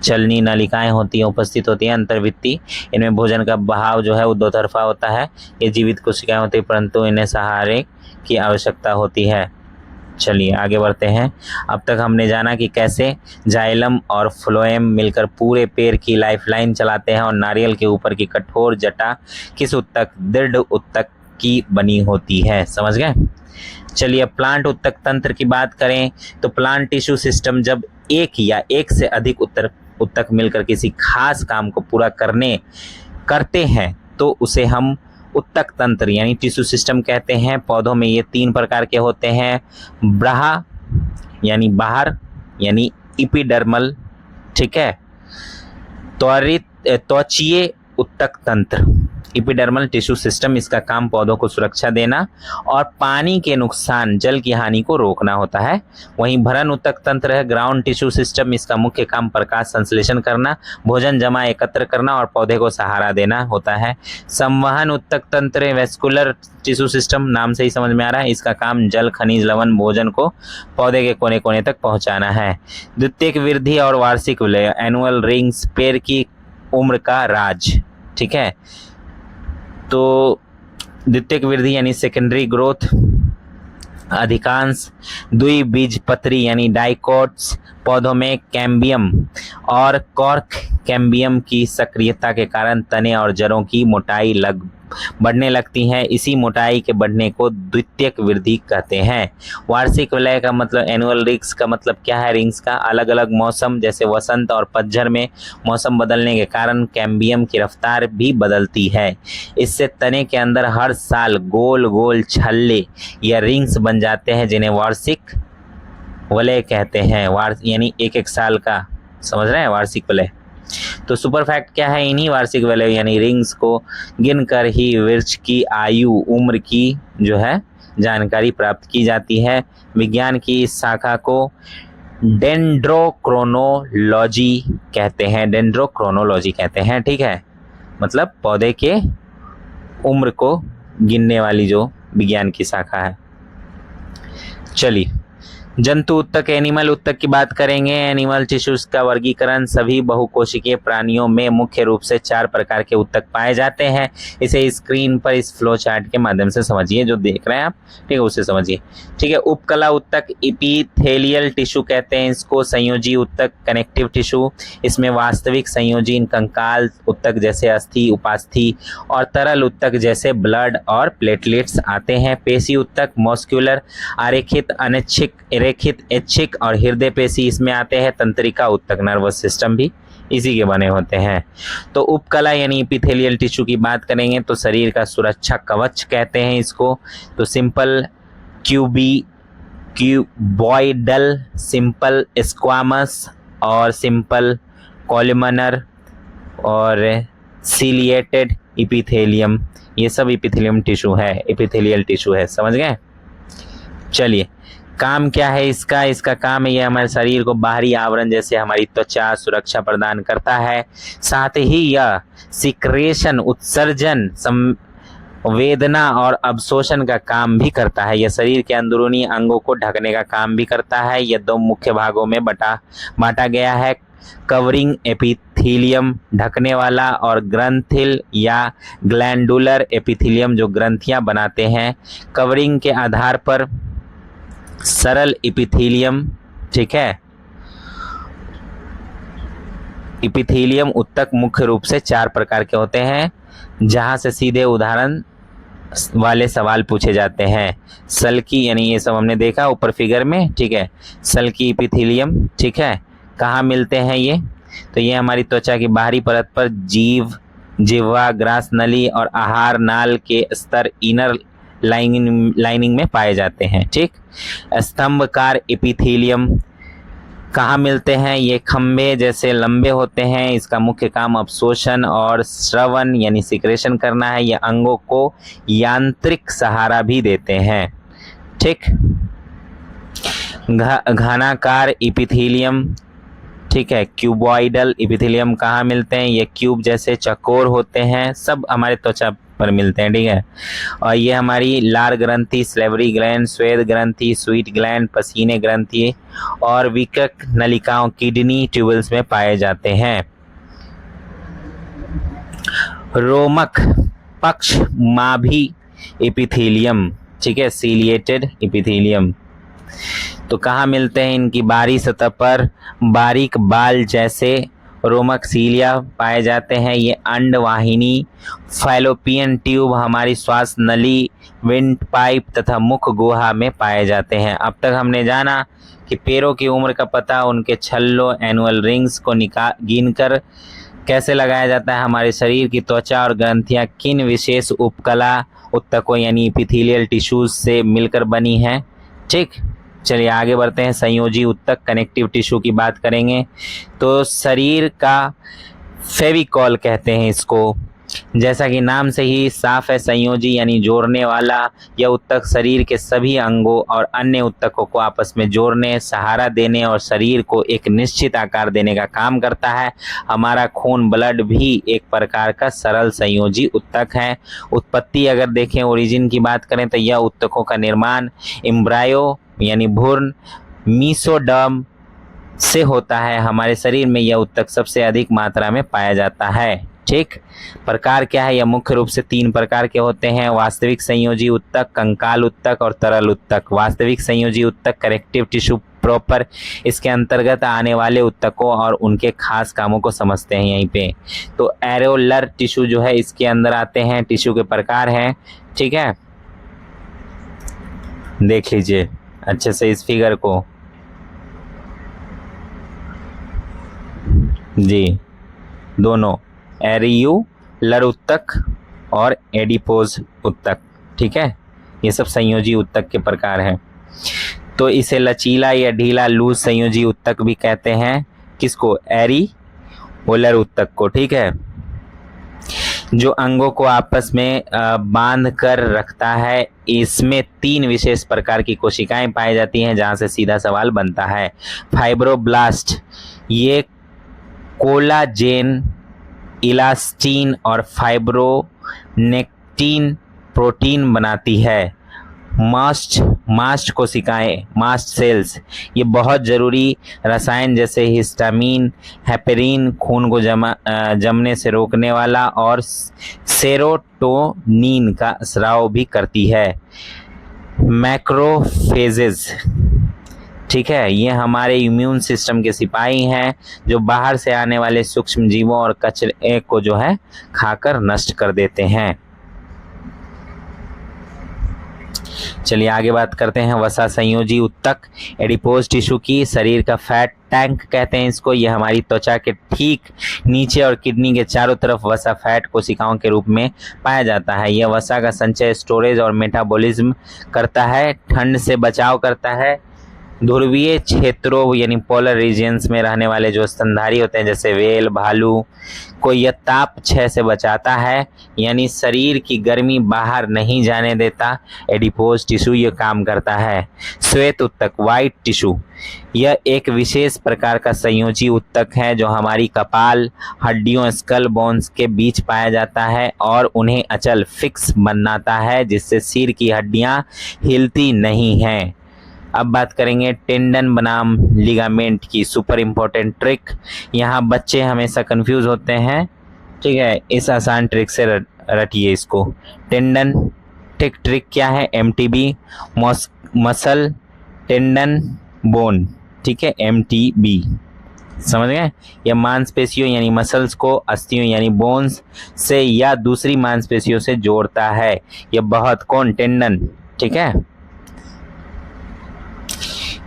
Speaker 1: चलनी नलिकाएं होती हैं, उपस्थित होती हैं। अंतर्वृत्ति, इनमें भोजन का बहाव जो है वो दो तरफा होता है। ये जीवित कोशिकाएं होती हैं परंतु इन्हें सहारे की आवश्यकता होती है। चलिए आगे बढ़ते हैं। अब तक हमने जाना कि कैसे जाइलम और फ्लोएम मिलकर पूरे पेड़ की लाइफलाइन चलाते हैं और नारियल के ऊपर की कठोर जटा किस उत्तक, दृढ़ उत्तक की बनी होती है। समझ गए। चलिए प्लांट उत्तक तंत्र की बात करें तो प्लांट टिश्यू सिस्टम जब एक या एक से अधिक उत्तक मिलकर किसी खास काम को पूरा करते हैं तो उसे हम उत्तक तंत्र यानी टिश्यू सिस्टम कहते हैं। पौधों में ये 3 प्रकार के होते हैं। ब्राहा यानी बाहर यानी एपिडर्मल, ठीक है। त्वचीय उत्तक तंत्र एपिडर्मल टिश्यू सिस्टम, इसका काम पौधों को सुरक्षा देना और पानी के नुकसान, जल की हानि को रोकना होता है। वहीं भरण उत्तक तंत्र है ग्राउंड टिश्यू सिस्टम, इसका मुख्य काम प्रकाश संश्लेषण करना, भोजन जमा एकत्र करना और पौधे को सहारा देना होता है। संवहन उत्तक तंत्र वेस्कुलर टिश्यू सिस्टम, नाम से ही समझ में आ रहा है, इसका काम जल, खनिज, लवण, भोजन को पौधे के कोने कोने तक पहुंचाना है। द्वितीयक वृद्धि और वार्षिक विलय एनुअल रिंग्स, पेड़ की उम्र का राज, ठीक है। तो द्वितीयक वृद्धि यानी सेकेंडरी ग्रोथ, अधिकांश द्विबीजपत्री यानी डाइकोट्स पौधों में कैम्बियम और कॉर्क कैम्बियम की सक्रियता के कारण तने और जड़ों की मोटाई बढ़ने लगती है। इसी मोटाई के बढ़ने को द्वितीयक वृद्धि कहते हैं। वार्षिक विलय का मतलब, एनुअल रिंग्स का मतलब क्या है, रिंग्स का अलग अलग मौसम जैसे वसंत और पतझड़ में मौसम बदलने के कारण कैम्बियम की रफ्तार भी बदलती है। इससे तने के अंदर हर साल गोल गोल छल्ले या रिंग्स बन जाते हैं जिन्हें वार्षिक वलय कहते हैं। यानी एक एक साल का, समझ रहे हैं, वार्षिक वलय। तो सुपर फैक्ट क्या है, इन्हीं वार्षिक वलय यानी रिंग्स को गिनकर ही वृक्ष की आयु, उम्र की जो है जानकारी प्राप्त की जाती है। विज्ञान की इस शाखा को डेंड्रोक्रोनोलॉजी कहते हैं, डेंड्रोक्रोनोलॉजी कहते हैं, ठीक है। मतलब पौधे के उम्र को गिनने वाली जो विज्ञान की शाखा है। चलिए जंतु उत्तक, एनिमल उत्तक की बात करेंगे। एनिमल टिश्यूज का वर्गीकरण, सभी बहुकोशिकीय प्राणियों में मुख्य रूप से 4 प्रकार के उत्तक पाए जाते हैं। इसे स्क्रीन पर इस फ्लो चार्ट के माध्यम से समझिए, जो देख रहे हैं आप, ठीक है, उसे समझिए, ठीक है। उपकला उत्तक एपिथेलियल टिश्यू कहते हैं इसको। संयोजी उत्तक कनेक्टिव टिश्यू, इसमें वास्तविक संयोजी कंकाल उत्तक जैसे अस्थि, उपास्थि और तरल उत्तक जैसे ब्लड और प्लेटलेट्स आते हैं। पेशी उत्तक मॉस्क्यूलर, आरेखित, अनैच्छिक, रेखित, ऐच्छिक और हृदय पेशी इसमें आते हैं। तंत्रिका उत्तक नर्वस सिस्टम भी इसी के बने होते हैं। तो उपकला यानी एपिथेलियल टिश्यू की बात करेंगे तो शरीर का सुरक्षा कवच कहते हैं इसको। तो सिंपल क्यूबॉइडल, सिंपल स्क्वामस और सिंपल कॉलमनर और सिलिएटेड एपिथेलियम, ये सब एपिथेलियम टिश्यू है, एपिथेलियल टिश्यू है। समझ गए। चलिए काम क्या है इसका? इसका काम है ये हमारे शरीर को बाहरी आवरण जैसे हमारी त्वचा सुरक्षा प्रदान करता है। साथ ही यह सिक्रेशन उत्सर्जन वेदना और अवशोषण का काम भी करता है। यह शरीर के अंदरूनी अंगों को ढकने का काम भी करता है। यह दो मुख्य भागों में बांटा गया है, कवरिंग एपिथेलियम ढकने वाला और ग्रंथिल या ग्लैंडुलर एपिथेलियम जो ग्रंथियां बनाते हैं। कवरिंग के आधार पर सरल एपिथेलियम, ठीक है, एपिथेलियम उत्तक मुख्य रूप से 4 प्रकार के होते हैं, जहां से सीधे उदाहरण वाले सवाल पूछे जाते हैं। सल्की, यानी ये सब हमने देखा ऊपर फिगर में, ठीक है, सल्की एपिथेलियम, ठीक है, कहाँ मिलते हैं ये? तो ये हमारी त्वचा की बाहरी परत पर जिह्वा, ग्रास नली और आहार नाल के स्तर इनर लाइनिंग में पाए जाते हैं। ठीक, स्तंभकार एपिथेलियम कहाँ मिलते हैं? ये खंभे जैसे लंबे होते हैं। इसका मुख्य काम अवशोषण और श्रवण यानी सिक्रेशन करना है। ये अंगों को यांत्रिक सहारा भी देते हैं। ठीक, घनाकार एपिथेलियम, ठीक है, क्यूबॉइडल एपिथेलियम कहाँ मिलते हैं? ये क्यूब जैसे चकोर होते हैं, सब हमारे त्वचा पर मिलते हैं। ठीक है, और ये हमारी लार ग्रंथि, स्लेवरी ग्लैंड, श्वेत ग्रंथि, स्वीट ग्लैंड, पसीने ग्रंथि और विकक नलिकाओं किडनी ट्यूबल्स में पाए जाते हैं। रोमक पक्षमाभी एपिथेलियम, ठीक है, सीलिएटेड एपिथेलियम, तो कहाँ मिलते हैं? इनकी बाहरी सतह पर बारीक बाल जैसे रोमक सीलिया पाए जाते हैं। ये अंडवाहिनी, फैलोपियन ट्यूब, हमारी श्वास नली, विंड पाइप तथा मुख गुहा में पाए जाते हैं। अब तक हमने जाना कि पैरों की उम्र का पता उनके छल्लों एनुअल रिंग्स को गिनकर कैसे लगाया जाता है। हमारे शरीर की त्वचा और ग्रंथियां किन विशेष उपकला उत्तकों यानी एपिथेलियल टिश्यूज से मिलकर बनी हैं। ठीक, चलिए आगे बढ़ते हैं। संयोजी उत्तक, कनेक्टिव टिश्यू की बात करेंगे। तो शरीर का फेविकॉल कहते हैं इसको, जैसा कि नाम से ही साफ है, संयोजी यानी जोड़ने वाला। यह उत्तक शरीर के सभी अंगों और अन्य उत्तकों को आपस में जोड़ने, सहारा देने और शरीर को एक निश्चित आकार देने का काम करता है। हमारा खून, ब्लड भी एक प्रकार का सरल संयोजी उत्तक है। उत्पत्ति अगर देखें, ओरिजिन की बात करें, तो यह उत्तकों का निर्माण एम्ब्रायो यानी भ्रूण मीसोडर्म से होता है। हमारे शरीर में यह उत्तक सबसे अधिक मात्रा में पाया जाता है। ठीक, प्रकार क्या है? यह मुख्य रूप से 3 प्रकार के होते हैं, वास्तविक संयोजी उत्तक, कंकाल उत्तक और तरल उत्तक। वास्तविक संयोजी उत्तक कनेक्टिव टिश्यू प्रॉपर, इसके अंतर्गत आने वाले उत्तकों और उनके खास कामों को समझते हैं यहीं पे। तो एरोलर टिश्यू जो है इसके अंदर आते हैं। टिश्यू के प्रकार हैं, ठीक है, देख लीजिए अच्छे से इस फिगर को जी, दोनों एरियुलर उत्तक और एडिपोज उत्तक, ठीक है, ये सब संयोजी उत्तक के प्रकार हैं। तो इसे लचीला या ढीला लूज संयोजी उत्तक भी कहते हैं। किसको? एरियुलर उत्तक को। ठीक है, जो अंगों को आपस में बांध कर रखता है। इसमें 3 विशेष प्रकार की कोशिकाएं पाई जाती हैं, जहां से सीधा सवाल बनता है। फाइब्रोब्लास्ट, ये कोलाजेन, इलास्टिन और फाइब्रोनेक्टिन प्रोटीन बनाती है। मास्ट कोशिकाएं, मास्ट सेल्स, ये बहुत ज़रूरी रसायन जैसे हिस्टामिन, हेपेरिन, खून को जमने से रोकने वाला और सेरोटोनिन का स्राव भी करती है। मैक्रोफेजेस, ठीक है, ये हमारे इम्यून सिस्टम के सिपाही हैं, जो बाहर से आने वाले सूक्ष्म जीवों और कचरे को जो है खाकर नष्ट कर देते हैं। चलिए आगे बात करते हैं वसा संयोजी उत्तक, एडिपोज टिश्यू की। शरीर का फैट टैंक कहते हैं इसको। यह हमारी त्वचा के ठीक नीचे और किडनी के चारों तरफ वसा फैट कोशिकाओं के रूप में पाया जाता है। यह वसा का संचय, स्टोरेज और मेटाबॉलिज्म करता है, ठंड से बचाव करता है, ध्रुवीय क्षेत्रों यानी पोलर रीजन्स में रहने वाले जो स्तनधारी होते हैं जैसे व्हेल, भालू को यह ताप क्षय से बचाता है, यानी शरीर की गर्मी बाहर नहीं जाने देता। एडिपोज टिश्यू ये काम करता है। श्वेत उत्तक, वाइट टिश्यू, यह एक विशेष प्रकार का संयोजी उत्तक है जो हमारी कपाल हड्डियों स्कल बोन्स के बीच पाया जाता है और उन्हें अचल फिक्स बनाता है, जिससे सिर की हड्डियां हिलती नहीं हैं। अब बात करेंगे टेंडन बनाम लिगामेंट की सुपर इम्पोर्टेंट ट्रिक। यहाँ बच्चे हमेशा कंफ्यूज होते हैं, ठीक है, इस आसान ट्रिक से रटिए इसको। टेंडन ट्रिक क्या है? एमटीबी, मसल टेंडन बोन, ठीक है, एमटीबी, समझ गए? यह मांसपेशियों यानी मसल्स को अस्थियों यानी बोन्स से या दूसरी मांसपेशियों से जोड़ता है। यह बहुत कौन टेंडन, ठीक है,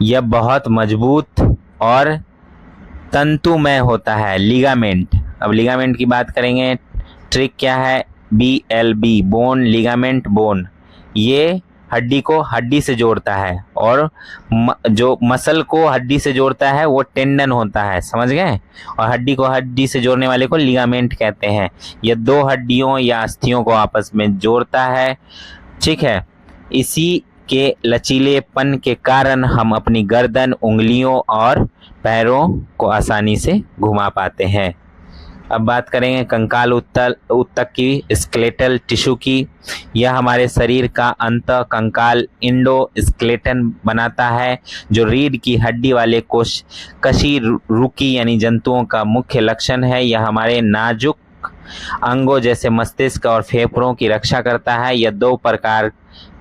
Speaker 1: यह बहुत मजबूत और तंतुमय होता है। लिगामेंट, अब लिगामेंट की बात करेंगे। ट्रिक क्या है? BLB, बोन लिगामेंट बोन, ये हड्डी को हड्डी से जोड़ता है और जो मसल को हड्डी से जोड़ता है वो टेंडन होता है, समझ गए? और हड्डी को हड्डी से जोड़ने वाले को लिगामेंट कहते हैं। यह दो हड्डियों या अस्थियों को आपस में जोड़ता है, ठीक है। इसी के लचीलेपन के कारण हम अपनी गर्दन, उंगलियों और पैरों को आसानी से घुमा पाते हैं। अब बात करेंगे कंकाल उत्तक की, स्केलेटल टिश्यू की। यह हमारे शरीर का अंत कंकाल इंडो स्केलेटन बनाता है, जो रीढ़ की हड्डी वाले कोश कशीरुकी यानी जंतुओं का मुख्य लक्षण है। यह हमारे नाजुक अंगों जैसे मस्तिष्क और फेफड़ों की रक्षा करता है। यह दो प्रकार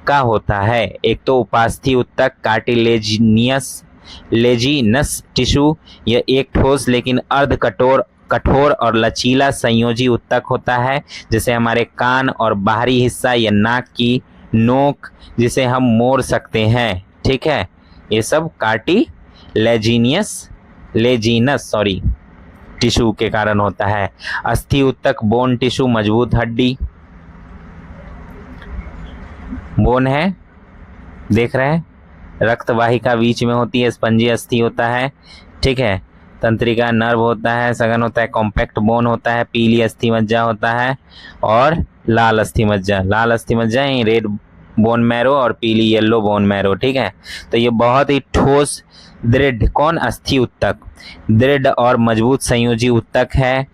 Speaker 1: का होता है, एक तो उपास्थि उत्तक कार्टिलेजिनस टिश्यू, यह एक ठोस लेकिन अर्ध कठोर और लचीला संयोजी उत्तक होता है, जैसे हमारे कान और बाहरी हिस्सा या नाक की नोक जिसे हम मोड़ सकते हैं, ठीक है। ये सब कार्टिलेजिनस टिश्यू के कारण होता है। अस्थि उत्तक बोन टिश्यू, मजबूत हड्डी बोन है, देख रहे हैं, रक्त वाहिका बीच में होती है, स्पंजी अस्थि होता है, ठीक है। तंत्रिका नर्व होता है, सघन होता है, कॉम्पैक्ट बोन होता है, पीली अस्थि मज्जा होता है और लाल अस्थि मज्जा रेड बोन मैरो और पीली येलो बोन मैरो, ठीक है। तो ये बहुत ही ठोस दृढ़ कौन अस्थि उत्तक, दृढ़ और मजबूत संयोजी उत्तक है।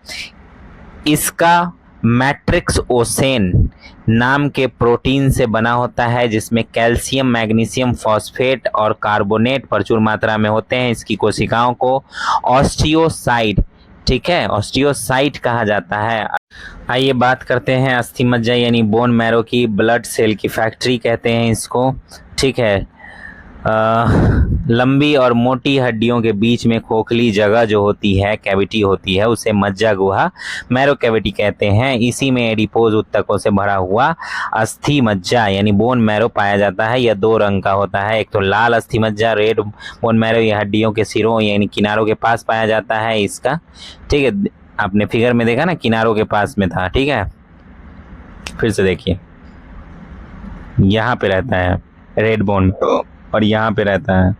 Speaker 1: इसका मैट्रिक्स ओसेन नाम के प्रोटीन से बना होता है, जिसमें कैल्शियम, मैग्नीशियम, फॉस्फेट और कार्बोनेट प्रचुर मात्रा में होते हैं। इसकी कोशिकाओं को ऑस्टियोसाइट, ठीक है, ऑस्टियोसाइट कहा जाता है। आइए बात करते हैं अस्थि मज्जा यानी बोन मैरो की। ब्लड सेल की फैक्ट्री कहते हैं इसको, ठीक है। लंबी और मोटी हड्डियों के बीच में खोखली जगह जो होती है, कैविटी होती है, उसे मज्जा गुहा मैरो कैविटी कहते हैं। इसी में एडिपोज उत्तकों से भरा हुआ अस्थि मज्जा यानी बोन मैरो पाया जाता है। यह दो रंग का होता है, एक तो लाल अस्थि मज्जा रेड बोन मैरो, यह हड्डियों के सिरों यानी किनारों के पास पाया जाता है इसका, ठीक है। आपने फिगर में देखा ना, किनारों के पास में था, ठीक है। फिर से देखिए, यहाँ पे रहता है रेड बोन मैरो और यहाँ पे रहता है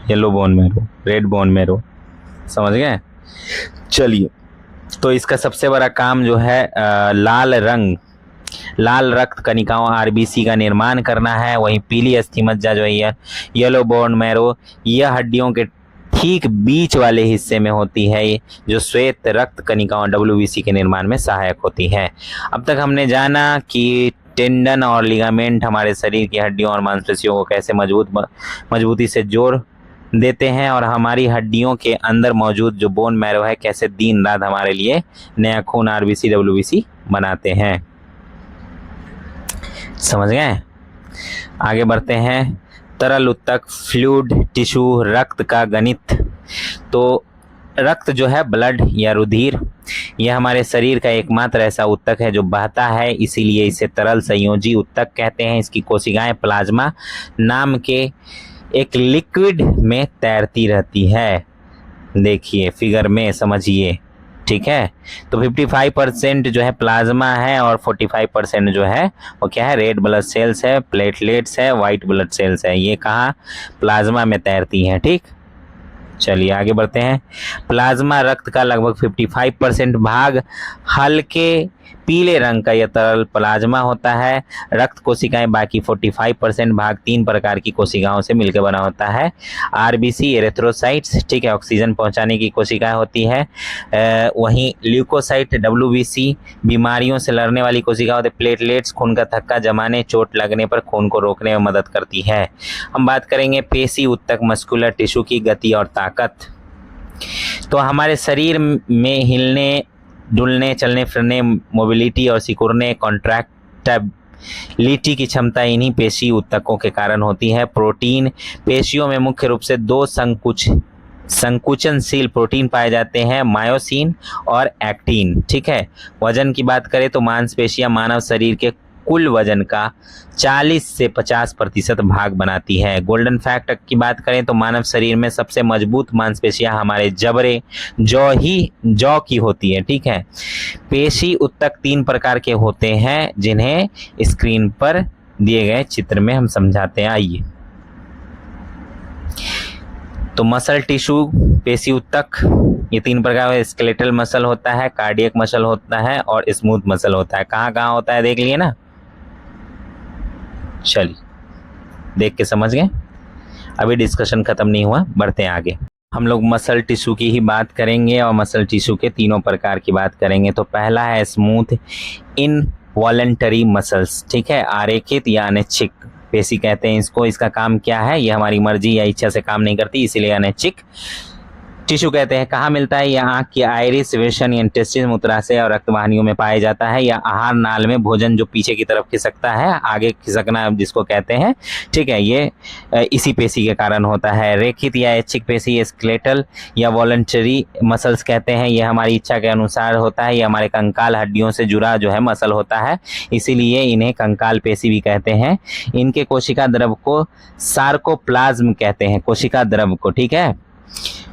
Speaker 1: yellow bone marrow, red bone marrow, समझ गए? चलिए, तो इसका सबसे बड़ा काम जो है लाल रक्त कणिकाओं आरबीसी का निर्माण करना है। वहीं पीली अस्थि मज्जा जो है येलो बोन मैरो, यह हड्डियों के ठीक बीच वाले हिस्से में होती है, जो श्वेत रक्त कणिकाओं डब्ल्यूबीसी के निर्माण में सहायक होती है। अब तक हमने जाना कि टेंडन और लिगामेंट हमारे शरीर की हड्डियों और मांसपेशियों को कैसे मजबूती से जोड़ देते हैं और हमारी हड्डियों के अंदर मौजूद जो बोन मैरो है कैसे दिन रात हमारे लिए नया खून आरबीसी डब्ल्यूबीसी बनाते हैं, समझ गए? आगे बढ़ते हैं। तरल उत्तक, फ्लूइड टिश्यू, रक्त का गणित। तो रक्त जो है, ब्लड या रुधिर, यह हमारे शरीर का एकमात्र ऐसा उत्तक है जो बहता है, इसीलिए इसे तरल संयोजी उत्तक कहते हैं। इसकी कोशिकाएं प्लाज्मा नाम के एक लिक्विड में तैरती रहती है। देखिए फिगर में, समझिए, ठीक है। तो 55% जो है प्लाज्मा है और 45% जो है वो क्या है, रेड ब्लड सेल्स है, प्लेटलेट्स है, वाइट ब्लड सेल्स है। ये कहाँ, प्लाज्मा में तैरती हैं। ठीक, चलिए आगे बढ़ते हैं। प्लाज्मा रक्त का लगभग 55% भाग हल्के पीले रंग का यह तरल प्लाज्मा होता है। रक्त कोशिकाएं बाकी 45% भाग 3 प्रकार की कोशिकाओं से मिलकर बना होता है। आरबीसी, एरिथ्रोसाइट्स, ठीक है, ऑक्सीजन पहुंचाने की कोशिकाएं होती है। वहीं ल्यूकोसाइट, डब्ल्यूबीसी, बीमारियों से लड़ने वाली कोशिकाएं होती है। प्लेटलेट्स, खून का थक्का जमाने, चोट लगने पर खून को रोकने में मदद करती है। हम बात करेंगे पेशी उत्तक मस्कुलर टिश्यू की गति और ताकत। तो हमारे शरीर में हिलने डुलने, चलने फिरने, मोबिलिटी और सिकुड़ने, कॉन्ट्रैक्टिबिलिटी की क्षमता इन्हीं पेशी उत्तकों के कारण होती है। प्रोटीन, पेशियों में मुख्य रूप से 2 संकुचनशील प्रोटीन पाए जाते हैं, मायोसिन और एक्टिन। ठीक है। वजन की बात करें तो मांसपेशियां मानव शरीर के कुल वजन का 40 से 50% भाग बनाती है। गोल्डन फैक्ट की बात करें तो मानव शरीर में सबसे मजबूत मांसपेशियां हमारे जबड़े, जौ की होती है। ठीक है। पेशी उत्तक 3 प्रकार के होते हैं जिन्हें स्क्रीन पर दिए गए चित्र में हम समझाते हैं। आइए, तो मसल टिश्यू, पेशी उत्तक, ये 3 प्रकार का स्केलेटल मसल होता है, कार्डियक मसल होता है और स्मूथ मसल होता है। कहाँ कहाँ होता है देख लिए ना, चलिए देख के समझ गए। अभी डिस्कशन खत्म नहीं हुआ, बढ़ते हैं आगे। हम लोग मसल टिश्यू की ही बात करेंगे और मसल टिश्यू के 3 प्रकार की बात करेंगे। तो पहला है स्मूथ इनवॉलेंटरी मसल्स, ठीक है, आरेखित या अनैच्छिक पेशी कहते हैं इसको। इसका काम क्या है, ये हमारी मर्जी या इच्छा से काम नहीं करती, इसीलिए अनैच्छिक टिश्यू कहते हैं। कहाँ मिलता है, यह आंख की आइरिस, वेशन, इंटेस्टिन, मूत्राशय और रक्तवाहिनियों में पाया जाता है। या आहार नाल में भोजन जो पीछे की तरफ खिसकता है, आगे खिसकना जिसको कहते हैं, ठीक है, ये इसी पेशी के कारण होता है। रेखित या ऐच्छिक पेशी स्केलेटल या वॉलंटरी मसल्स कहते हैं। ये हमारी इच्छा के अनुसार होता है, ये हमारे कंकाल हड्डियों से जुड़ा जो है मसल होता है, इसीलिए इन्हें कंकाल पेशी भी कहते हैं। इनके कोशिका द्रव को सार्कोप्लाज्म कहते हैं, कोशिका द्रव को, ठीक है।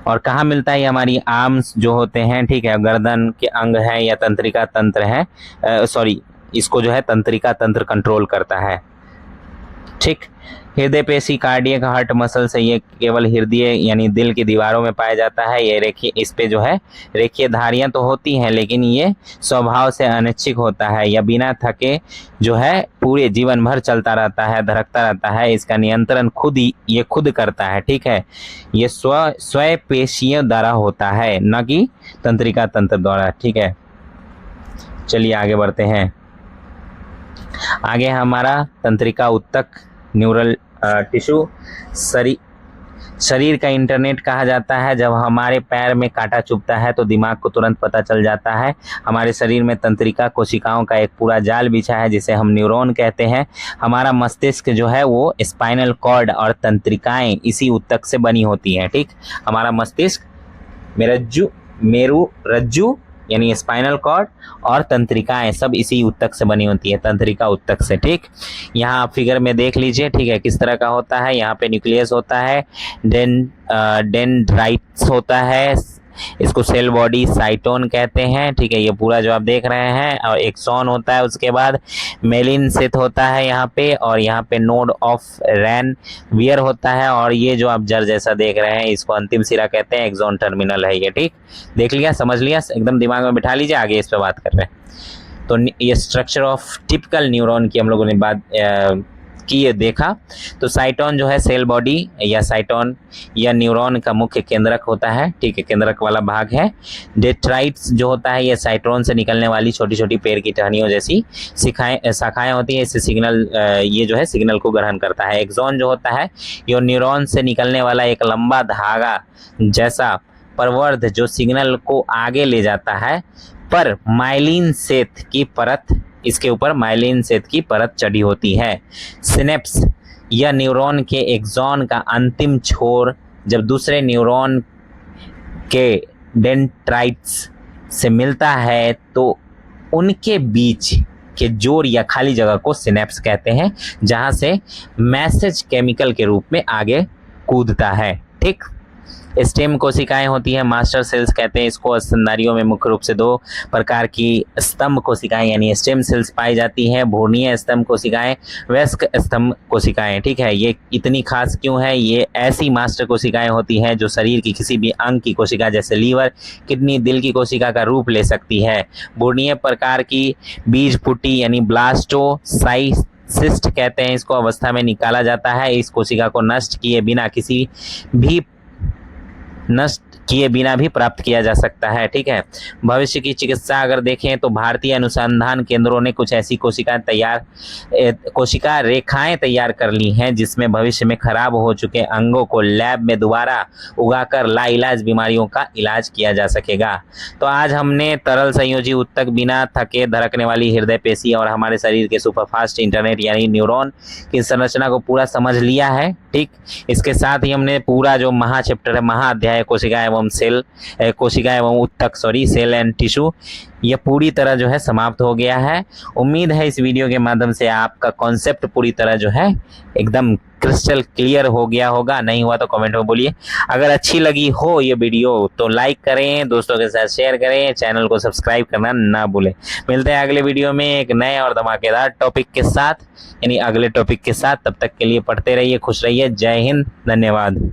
Speaker 1: और कहाँ मिलता है, ये हमारी आर्म्स जो होते हैं, ठीक है, गर्दन के अंग है या तंत्रिका तंत्र है, इसको जो है तंत्रिका तंत्र कंट्रोल करता है। ठीक। हृदय पेशी, कार्डियक हार्ट मसल से ये केवल हृदय यानी दिल की दीवारों में पाया जाता है। ये रेखीय, इस पे जो है रेखीय धारियां तो होती हैं, लेकिन ये स्वभाव से अनैच्छिक होता है या बिना थके जो है पूरे जीवन भर चलता रहता है, धड़कता रहता है। इसका नियंत्रण ये खुद करता है। ठीक है। ये स्वयं पेशियों द्वारा होता है, न कि तंत्रिका तंत्र द्वारा। ठीक है, चलिए आगे बढ़ते हैं। आगे हमारा तंत्रिका उत्तक, न्यूरल टिश्यू, शरीर का इंटरनेट कहा जाता है। जब हमारे पैर में कांटा चुभता है तो दिमाग को तुरंत पता चल जाता है। हमारे शरीर में तंत्रिका कोशिकाओं का एक पूरा जाल बिछा है जिसे हम न्यूरॉन कहते हैं। हमारा मस्तिष्क जो है वो स्पाइनल कॉर्ड और तंत्रिकाएं इसी उत्तक से बनी होती हैं। ठीक, हमारा मस्तिष्क मेरु रज्जु यानी स्पाइनल कॉर्ड और तंत्रिकाएं सब इसी उत्तक से बनी होती है, तंत्रिका उत्तक से। ठीक, यहाँ आप फिगर में देख लीजिए, ठीक है, किस तरह का होता है। यहाँ पे न्यूक्लियस होता है, डेंड्राइट्स होता है, इसको सेल बॉडी साइटोन कहते हैं। ठीक है, ये पूरा जो आप देख रहे हैं, और एक्सॉन होता है, उसके बाद मेलिनसेथ होता है यहाँ पे, और यहाँ पे नोड ऑफ रैनवियर होता है, और ये जो आप जर जैसा देख रहे हैं इसको अंतिम सिरा कहते हैं, एक्सॉन टर्मिनल है ये। ठीक, देख लिया, समझ लिया, एकदम दिमाग में बिठा लीजिए, आगे इस पर बात कर रहे हैं। तो ये स्ट्रक्चर ऑफ टिपिकल न्यूरॉन की हम लोगों ने बात की, ये देखा। तो साइटोन जो है सेल बॉडी या साइटोन या न्यूरॉन का मुख्य केंद्रक होता है। ठीक है, केंद्रक वाला भाग है। डेंड्राइट्स जो होता है ये साइटोन से निकलने वाली छोटी छोटी पेड़ की टहनियों जैसी शाखाएं होती है, इससे सिग्नल ये जो है सिग्नल को ग्रहण करता है। एक्सॉन जो होता है ये न्यूरॉन से निकलने वाला एक लंबा धागा जैसा प्रवर्ध जो सिग्नल को आगे ले जाता है, पर माइलिन सेथ की परत, इसके ऊपर माइलिन सेथ की परत चढ़ी होती है। सिनेप्स या न्यूरॉन के एक्सॉन का अंतिम छोर जब दूसरे न्यूरॉन के डेंड्राइट्स से मिलता है तो उनके बीच के जोड़ या खाली जगह को सिनेप्स कहते हैं, जहां से मैसेज केमिकल के रूप में आगे कूदता है। ठीक, स्टेम कोशिकाएं होती हैं, मास्टर सेल्स कहते हैं इसको। स्तनधारियों में मुख्य रूप से 2 प्रकार की स्तंभ कोशिकाएं यानी स्टेम सेल्स पाई जाती हैं, भ्रूणीय स्तंभ कोशिकाएं, वयस्क स्तंभ कोशिकाएं। ठीक है, ये इतनी खास क्यों है? ये ऐसी मास्टर कोशिकाएं होती हैं जो शरीर की किसी भी अंग की कोशिका जैसे लीवर, किडनी, दिल की कोशिका का रूप ले सकती है। भ्रूणीय प्रकार की बीज फुटी यानी ब्लास्टोसाइस्ट कहते हैं इसको, अवस्था में निकाला जाता है। इस कोशिका को नष्ट किए बिना भी प्राप्त किया जा सकता है। ठीक है, भविष्य की चिकित्सा अगर देखें तो भारतीय अनुसंधान केंद्रों ने कुछ ऐसी कोशिका रेखाएं तैयार कर ली हैं जिसमें भविष्य में खराब हो चुके अंगों को लैब में दोबारा उगाकर लाइलाज बीमारियों का इलाज किया जा सकेगा। तो आज हमने तरल संयोजी उत्तक, बिना थके धड़कने वाली हृदय पेशी और हमारे शरीर के सुपरफास्ट इंटरनेट यानी न्यूरॉन की संरचना को पूरा समझ लिया है। ठीक, इसके साथ ही हमने पूरा जो चैप्टर है, महाअध्याय कोशिका एवं उत्तक सेल एंड टिश्यू, ये पूरी तरह जो है समाप्त हो गया है। उम्मीद है इस वीडियो के माध्यम से आपका कॉन्सेप्ट पूरी तरह जो है एकदम क्रिस्टल क्लियर हो गया होगा। नहीं हुआ तो कमेंट में बोलिए। अगर अच्छी लगी हो ये वीडियो तो लाइक करें, दोस्तों के साथ शेयर करें, चैनल को सब्सक्राइब करना ना भूलें। मिलते हैं अगले वीडियो में एक नए और धमाकेदार टॉपिक के साथ, यानी अगले टॉपिक के साथ। तब तक के लिए पढ़ते रहिए, खुश रहिए। जय हिंद, धन्यवाद।